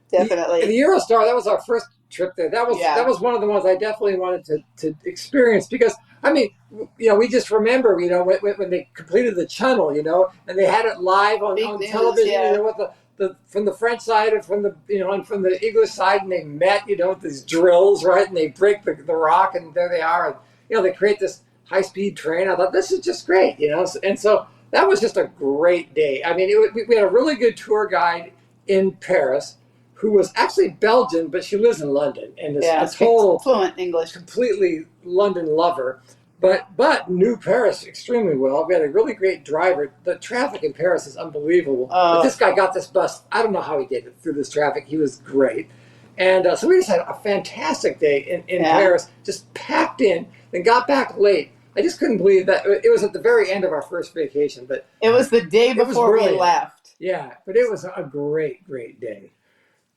Speaker 3: definitely
Speaker 4: the Eurostar. That was our first trip there. That was one of the ones I definitely wanted to experience, because I mean, we just remember, when they completed the channel, and they had it live on television, with the from the French side and from the and from the English side, and they met, with these drills, right, and they break the rock, and there they are, and they create this high-speed train. I thought, this is just great, and so that was just a great day. I mean, we had a really good tour guide in Paris, who was actually Belgian, but she lives in London, and is a total
Speaker 3: fluent English,
Speaker 4: completely London lover, but knew Paris extremely well. We had a really great driver. The traffic in Paris is unbelievable. But this guy got this bus. I don't know how he did it through this traffic. He was great. And so we just had a fantastic day in Paris, just packed in, then got back late. I just couldn't believe that. It was at the very end of our first vacation, but
Speaker 3: it was the day before we left.
Speaker 4: Yeah, but it was a great, great day.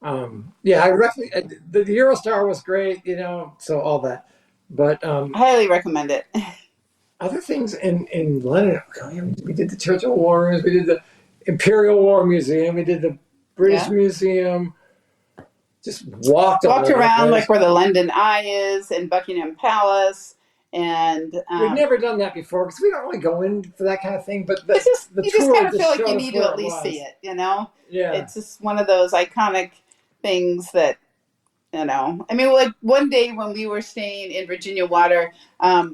Speaker 4: I recommend the Eurostar was great, so all that, but
Speaker 3: highly recommend it.
Speaker 4: other things in London. We did the Churchill War Rooms. We did the Imperial War Museum. We did the British Museum. Just walked
Speaker 3: around like where the London Eye is and Buckingham Palace. And
Speaker 4: we've never done that before because we don't really go in for that kind of thing. But the
Speaker 3: you just kind of feel like you need to at least see it, you know?
Speaker 4: Yeah.
Speaker 3: It's just one of those iconic things that, you know. I mean, like one day when we were staying in Virginia Water,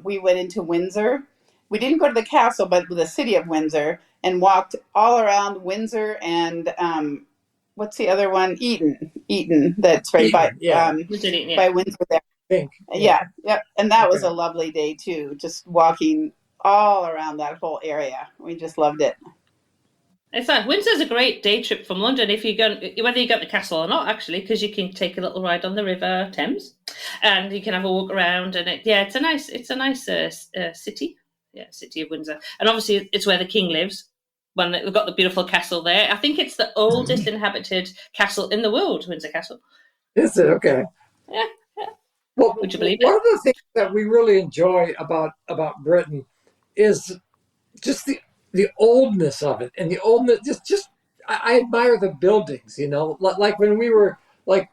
Speaker 3: we went into Windsor. We didn't go to the castle, but the city of Windsor, and walked all around Windsor and what's the other one? Eton. That's right by Windsor there.
Speaker 4: Think.
Speaker 3: Yeah. And that was a lovely day too, just walking all around that whole area. We just loved it.
Speaker 1: It's like Windsor's a great day trip from London if you go, whether you go to the castle or not, actually, because you can take a little ride on the River Thames, and you can have a walk around. And it's a nice city. Yeah, city of Windsor, and obviously it's where the king lives. When they've got the beautiful castle there, I think it's the oldest inhabited castle in the world, Windsor Castle.
Speaker 4: Is it? Okay.
Speaker 1: Yeah.
Speaker 4: Well,
Speaker 1: would you believe it?
Speaker 4: One of the things that we really enjoy about Britain is just the oldness of it, and the oldness. Just I admire the buildings. You know, like when we were like,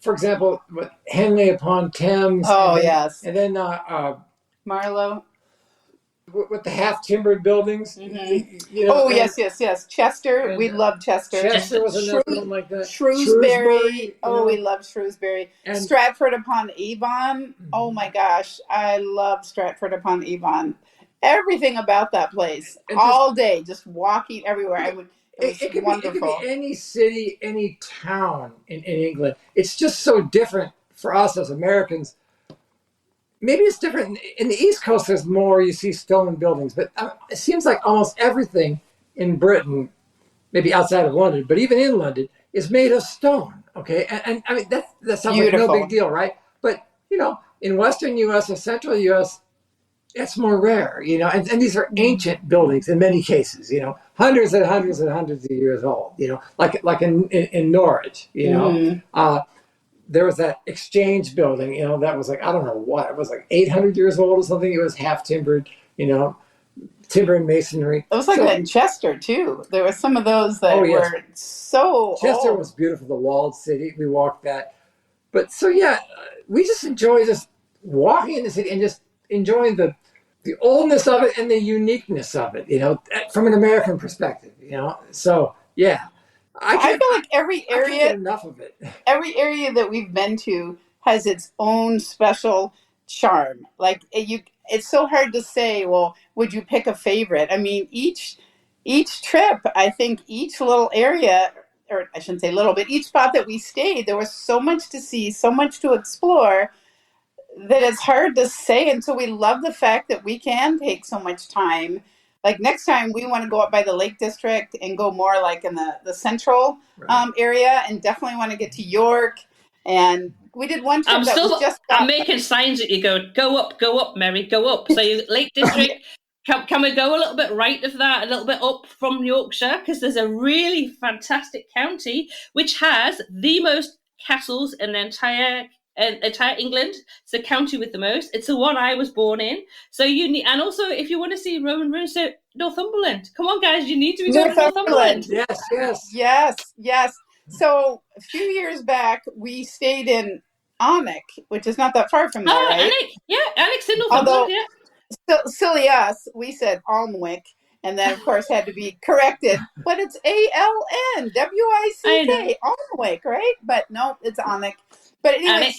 Speaker 4: for example, with Henley upon Thames.
Speaker 3: Oh, yes.
Speaker 4: And then
Speaker 3: Marlow.
Speaker 4: With the half-timbered buildings.
Speaker 3: Mm-hmm. You know, yes. Chester. We love Chester.
Speaker 4: Chester was another one like that.
Speaker 3: Shrewsbury. We love Shrewsbury. And Stratford-upon-Avon. Mm-hmm. Oh, my gosh. I love Stratford-upon-Avon. Everything about that place. All day, just walking everywhere. It could wonderful.
Speaker 4: Be any city, any town in England. It's just so different for us as Americans. Maybe it's different. In the East Coast, there's more, you see stone buildings, but it seems like almost everything in Britain, maybe outside of London, but even in London, is made of stone, okay? And I mean, that sounds
Speaker 3: beautiful.
Speaker 4: Like no big deal, right? But, you know, in Western U.S. or Central U.S., it's more rare, you know? And these are ancient buildings in many cases, you know, hundreds and hundreds and hundreds of years old, you know, like in Norwich, you know? Mm-hmm. There was that exchange building, you know, that was like, I don't know what, it was like 800 years old or something. It was half timbered, you know, timber and masonry.
Speaker 3: It was like that in Chester, too. There were some of those that were so
Speaker 4: Chester
Speaker 3: old.
Speaker 4: Was beautiful, the walled city. We walked that. But so, yeah, we just enjoy just walking in the city and just enjoying the oldness of it and the uniqueness of it, you know, from an American perspective, you know. So, yeah.
Speaker 3: I feel like every area,
Speaker 4: I can't get enough of it.
Speaker 3: Every area that we've been to has its own special charm. Like it's so hard to say, well, would you pick a favorite? I mean, each trip, I think each little area, or I shouldn't say little, but each spot that we stayed, there was so much to see, so much to explore, that it's hard to say. And so we love the fact that we can take so much time. Like next time we want to go up by the Lake District and go more like in the central area, and definitely want to get to York. And we did one trip
Speaker 1: I'm making signs at you go up, Mary, go up. So Lake District, can we go a little bit right of that, a little bit up from Yorkshire? Because there's a really fantastic county which has the most castles in the entire England. It's the county with the most. It's the one I was born in. So you need, and also if you want to see Roman ruins, so Northumberland. Come on, guys, you need to be going to Northumberland.
Speaker 3: Yes. So a few years back, we stayed in Alnwick, which is not that far from there, right?
Speaker 1: Alnwick's in Northumberland.
Speaker 3: Silly us, we said Alnwick, and then of course had to be corrected. But it's ALNWICK, Alnwick, right? But no, it's Alnwick. But anyway,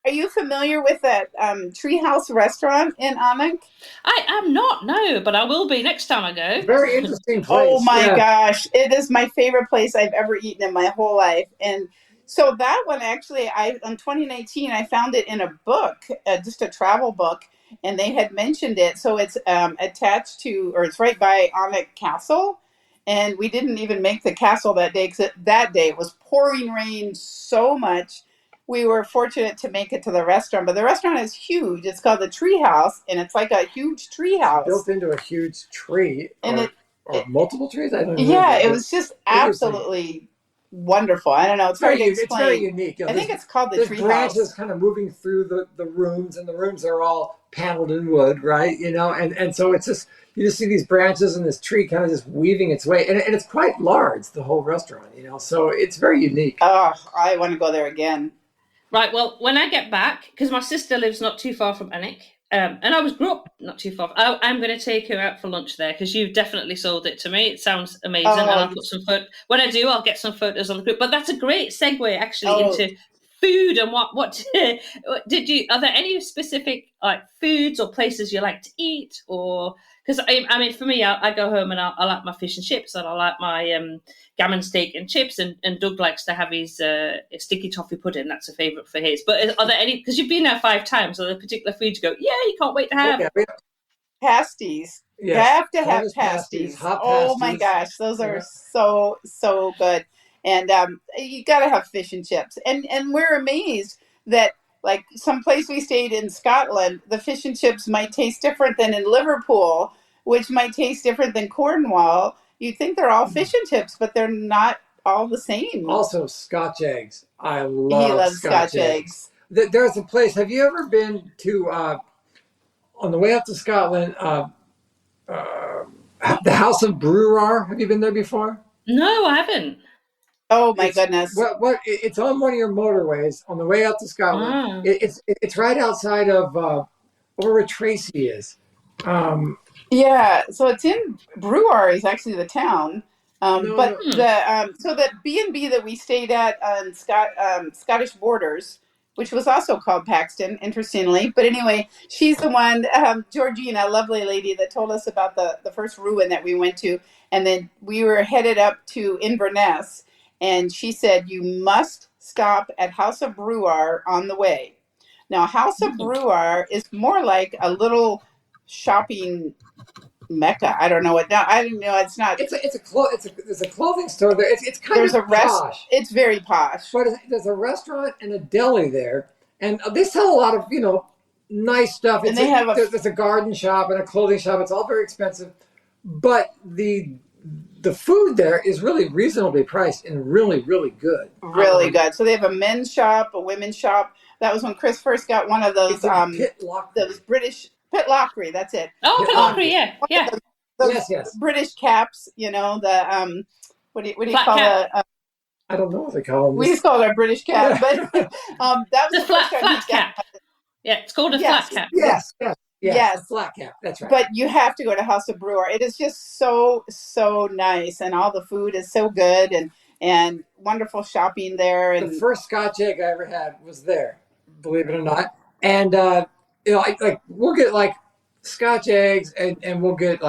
Speaker 3: are you familiar with that Treehouse restaurant in Alnwick?
Speaker 1: I am not, no, but I will be next time I go.
Speaker 4: Very interesting place.
Speaker 3: Oh my gosh, it is my favorite place I've ever eaten in my whole life. And so that one actually, in 2019, I found it in a book, just a travel book, and they had mentioned it. So it's attached to, or it's right by Alnwick Castle. And we didn't even make the castle that day, because that day it was pouring rain so much. We were fortunate to make it to the restaurant, but the restaurant is huge. It's called the Treehouse, and it's like a huge tree house.
Speaker 4: Built into a huge tree, or multiple trees? I don't know.
Speaker 3: Yeah, it was just absolutely wonderful. I don't know. It's hard to explain.
Speaker 4: It's very unique.
Speaker 3: I think it's called the
Speaker 4: there's
Speaker 3: tree
Speaker 4: branches
Speaker 3: house.
Speaker 4: kind of moving through the rooms, and the rooms are all paneled in wood, right? And so it's just, you just see these branches and this tree kind of just weaving its way. And it's quite large, the whole restaurant, so it's very unique.
Speaker 3: Oh, I want to go there again.
Speaker 1: Right, well, when I get back, because my sister lives not too far from Alnwick, and I grew up not too far. I'm going to take her out for lunch there because you've definitely sold it to me. It sounds amazing, and I'll put some photos. When I do, I'll get some photos on the group. But that's a great segue actually into food and what did you? Are there any specific foods or places you like to eat, or because I mean for me, I go home and I like my fish and chips, and I like my gammon steak and chips, and Doug likes to have his sticky toffee pudding. That's a favourite for his. But are there any, because you've been there 5 times, are there particular foods you go, yeah, you can't wait to have?
Speaker 3: Okay. Pasties. Yes. You have to have pasties. Hot pasties. Oh my gosh, those are so good. And you got to have fish and chips. And we're amazed that like some place we stayed in Scotland, the fish and chips might taste different than in Liverpool, which might taste different than Cornwall. You'd think they're all fish and chips, but they're not all the same.
Speaker 4: Also, Scotch eggs.
Speaker 3: He loves Scotch eggs.
Speaker 4: There's a place. Have you ever been to, on the way up to Scotland, the House of Brewer? Have you been there before?
Speaker 1: No, I haven't.
Speaker 3: Oh my goodness!
Speaker 4: It's on one of your motorways on the way out to Scotland. It's right outside of where Tracy is.
Speaker 3: Yeah, so it's in Brewer is actually the town, the B&B that we stayed at on Scottish Borders, which was also called Paxton, interestingly. But anyway, she's the one, Georgina, a lovely lady, that told us about the first ruin that we went to, and then we were headed up to Inverness. And she said, you must stop at House of Brewer on the way. Now, House of Brewer is more like a little shopping mecca. I don't know what. I don't know. It's not.
Speaker 4: There's a clothing store there. It's kind of posh.
Speaker 3: It's very posh.
Speaker 4: But there's a restaurant and a deli there, and they sell a lot of nice stuff.
Speaker 3: And
Speaker 4: there's a garden shop and a clothing shop. It's all very expensive, but the food there is really reasonably priced and really, really good.
Speaker 3: Really good. So they have a men's shop, a women's shop. That was when Chris first got one of those those British Pitlockery. That's it.
Speaker 1: Oh, Pitlockery, yeah.
Speaker 3: Those British caps. The what do you call it?
Speaker 4: I don't know what they call them.
Speaker 3: We just call it a British cap, but that was
Speaker 1: the flat cap. Yeah, it's called a flat cap.
Speaker 4: Yes, flat cap. That's right.
Speaker 3: But you have to go to House of Brewer. It is just so nice, and all the food is so good, and wonderful shopping there. And
Speaker 4: the first Scotch egg I ever had was there, believe it or not. And we'll get Scotch eggs, and we'll get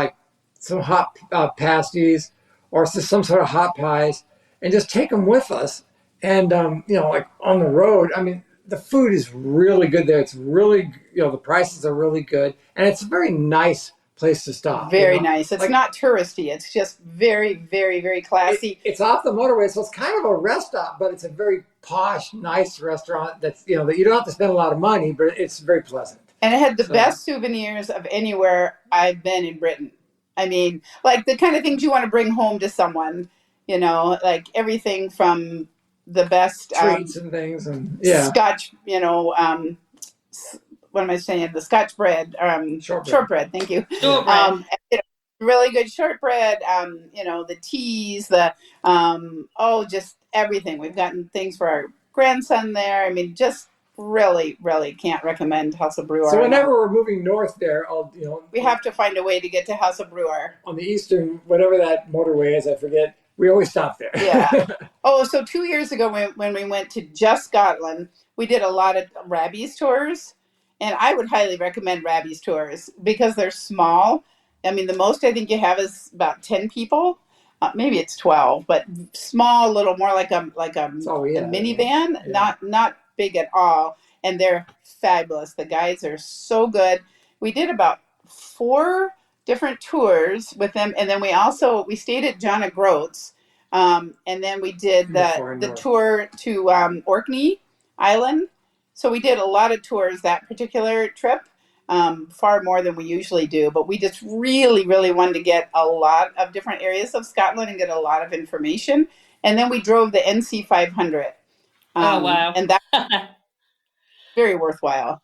Speaker 4: some hot pasties or some sort of hot pies, and just take them with us. And on the road, I mean, the food is really good there. It's really, the prices are really good. And it's a very nice place to stop.
Speaker 3: Very nice. It's not touristy. It's just very, very, very classy.
Speaker 4: It's off the motorway, so it's kind of a rest stop, but it's a very posh, nice restaurant that's, that you don't have to spend a lot of money, but it's very pleasant.
Speaker 3: And it had the best souvenirs of anywhere I've been in Britain. I mean, the kind of things you want to bring home to someone, everything from the best
Speaker 4: treats and things, and
Speaker 3: Scotch, what am I saying? The Scotch bread, shortbread. Thank you.
Speaker 1: Shortbread.
Speaker 3: Really good shortbread. The teas, just everything. We've gotten things for our grandson there. I mean, just really, really can't recommend House of Brewer.
Speaker 4: So whenever we're moving north there,
Speaker 3: we have to find a way to get to House of Brewer
Speaker 4: on the eastern, whatever that motorway is. I forget. We always stop there.
Speaker 3: Yeah. So 2 years ago when we went to just Scotland, we did a lot of Rabbies tours. And I would highly recommend Rabbies tours because they're small. I mean, the most I think you have is about 10 people. Maybe it's 12, but small, little more like a minivan, not big at all. And they're fabulous. The guides are so good. We did about 4 different tours with them, and then we stayed at John O'Groats, and then we did the tour to Orkney Island. So we did a lot of tours that particular trip, far more than we usually do, but we just really, really wanted to get a lot of different areas of Scotland and get a lot of information. And then we drove the NC 500.
Speaker 1: Oh, wow.
Speaker 3: And that's very worthwhile.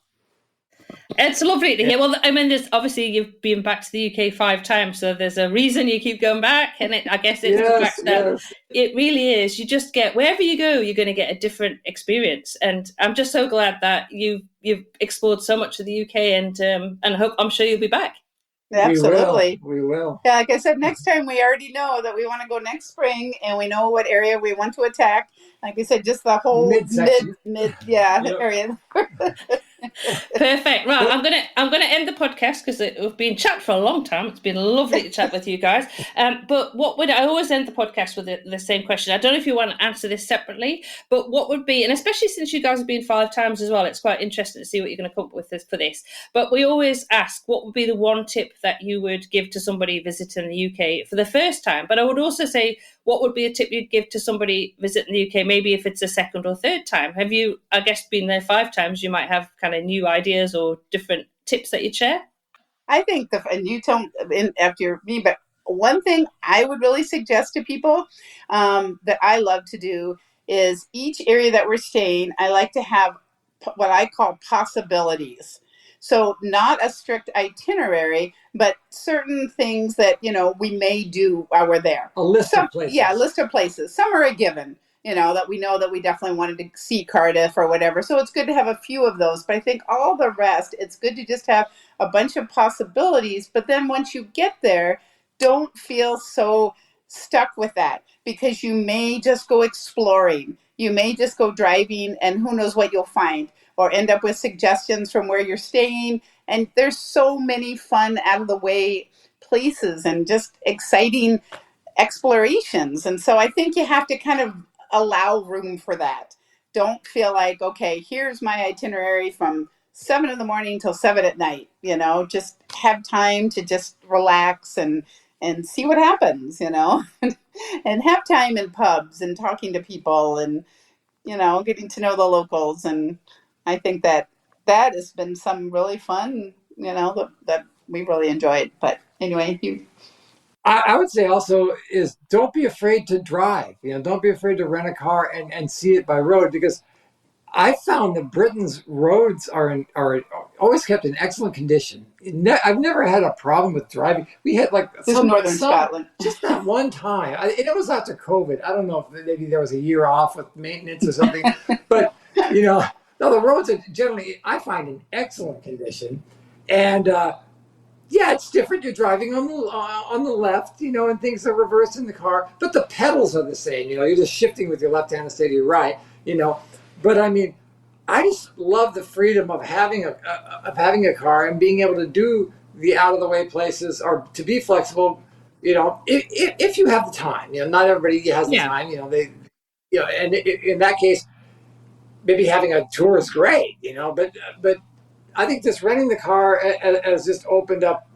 Speaker 1: It's lovely to hear. Well, I mean, there's obviously you've been back to the UK 5 times, so there's a reason you keep going back. And I guess it's the fact that it really is. You just get, wherever you go, you're going to get a different experience. And I'm just so glad that you've explored so much of the UK, and I'm sure you'll be back.
Speaker 3: Absolutely.
Speaker 4: We will.
Speaker 3: Yeah, like I said, next time we already know that we want to go next spring, and we know what area we want to attack. Like we said, just the whole mid area.
Speaker 1: Perfect. Right, I'm gonna end the podcast because we've been chatting for a long time. It's been lovely to chat with you guys. But what would I always end the podcast with the same question? I don't know if you want to answer this separately, but what would be, and especially since you guys have been 5 times as well, it's quite interesting to see what you're going to come up with for this. But we always ask, what would be the one tip that you would give to somebody visiting the UK for the first time? But I would also say, what would be a tip you'd give to somebody visiting the UK, maybe if it's a second or third time? Have you, I guess, been there 5 times, you might have kind of new ideas or different tips that you'd share?
Speaker 3: I think, and you tell after me, but one thing I would really suggest to people that I love to do is each area that we're staying, I like to have what I call possibilities. So not a strict itinerary, but certain things that, we may do while we're there.
Speaker 4: A list of places.
Speaker 3: Yeah, a list of places. Some are a given, that we know that we definitely wanted to see Cardiff or whatever. So it's good to have a few of those. But I think all the rest, it's good to just have a bunch of possibilities. But then once you get there, don't feel so stuck with that, because you may just go exploring. You may just go driving, and who knows what you'll find, or end up with suggestions from where you're staying. And there's so many fun, out of the way places and just exciting explorations. And so I think you have to kind of allow room for that. Don't feel like, okay, here's my itinerary from 7 a.m. till 7 p.m. Just have time to just relax and see what happens, and have time in pubs and talking to people and, getting to know the locals. And I think that has been some really fun, that we really enjoyed. But anyway,
Speaker 4: I would say also is don't be afraid to drive. Don't be afraid to rent a car and see it by road, because I found that Britain's roads are always kept in excellent condition. I've never had a problem with driving. We had
Speaker 3: northern Scotland,
Speaker 4: just that one time. It was after COVID. I don't know if maybe there was a year off with maintenance or something, but no, the roads are generally, I find, in excellent condition. And it's different. You're driving on the left, and things are reversed in the car, but the pedals are the same. You're just shifting with your left hand instead of your right. But I mean, I just love the freedom of having a car and being able to do the out of the way places, or to be flexible. If you have the time. Not everybody has the time. And in that case, maybe having a tour is great. But I think just renting the car has just opened up.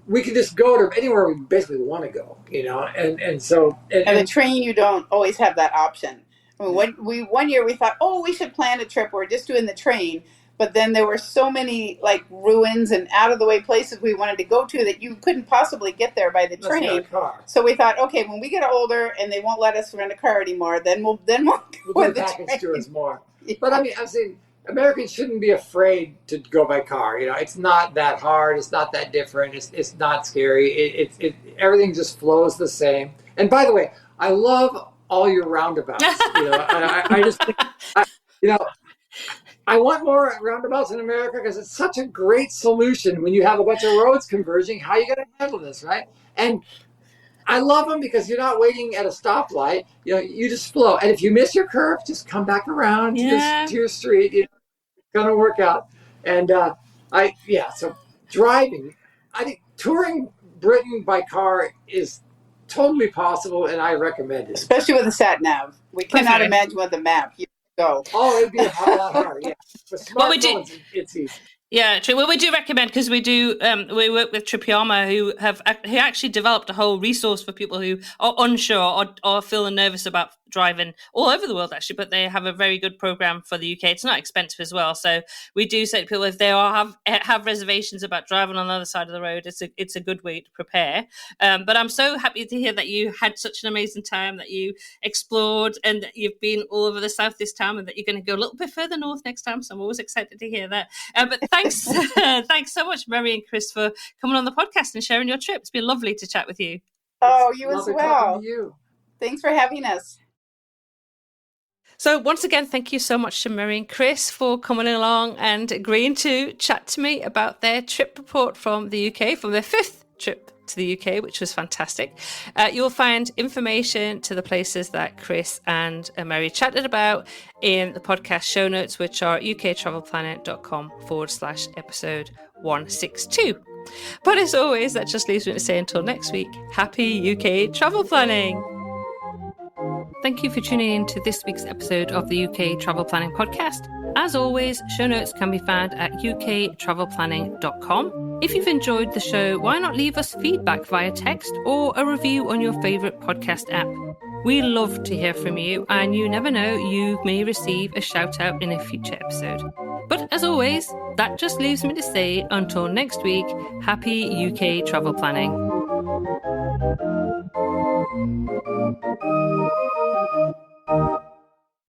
Speaker 4: We can just go to anywhere we basically want to go. And
Speaker 3: the train, you don't always have that option. I mean, one year we thought, we should plan a trip. We're just doing the train. But then there were so many ruins and out of the way places we wanted to go to that you couldn't possibly get there by the train. So we thought, okay, when we get older and they won't let us rent a car anymore, then we'll go with the
Speaker 4: package tours more. Yeah. But I mean, I'm saying Americans shouldn't be afraid to go by car. It's not that hard. It's not that different. It's not scary. It everything just flows the same. And by the way, I love all your roundabouts. I just think, I want more roundabouts in America, because it's such a great solution when you have a bunch of roads converging. How are you going to handle this, right? And I love them because you're not waiting at a stoplight. You just flow. And if you miss your curve, just come back around to your street. It's going to work out. And so driving, I think touring Britain by car is totally possible, and I recommend it.
Speaker 3: Especially with a sat nav. We cannot imagine with a map. You go.
Speaker 4: Oh, it'd be a lot harder. Yeah. With smartphones, it's easy.
Speaker 1: Yeah, true. Well, we do recommend, because we do. We work with Tripiama, who actually developed a whole resource for people who are unsure or feeling nervous about driving all over the world, actually, but they have a very good program for the UK. It's not expensive as well. So we do say to people, if they have reservations about driving on the other side of the road, it's a good way to prepare. But I'm so happy to hear that you had such an amazing time, that you explored and that you've been all over the south this time, and that you're going to go a little bit further north next time. So I'm always excited to hear that. But thanks, thanks so much, Mary and Chris, for coming on the podcast and sharing your trip. It's been lovely to chat with you.
Speaker 3: Oh, you as
Speaker 4: Lovely
Speaker 3: well.
Speaker 4: talking to you.
Speaker 3: Thanks for having us.
Speaker 1: So once again, thank you so much to Mary and Chris for coming along and agreeing to chat to me about their trip report from the UK, from their 5th trip to the UK, which was fantastic. You'll find information to the places that Chris and Mary chatted about in the podcast show notes, which are uktravelplanet.com/episode 162. But as always, that just leaves me to say until next week, happy UK travel planning. Thank you for tuning in to this week's episode of the UK Travel Planning Podcast. As always, show notes can be found at uktravelplanning.com. If you've enjoyed the show, why not leave us feedback via text or a review on your favourite podcast app? We love to hear from you, and you never know, you may receive a shout out in a future episode. But as always, that just leaves me to say, until next week, happy UK travel planning.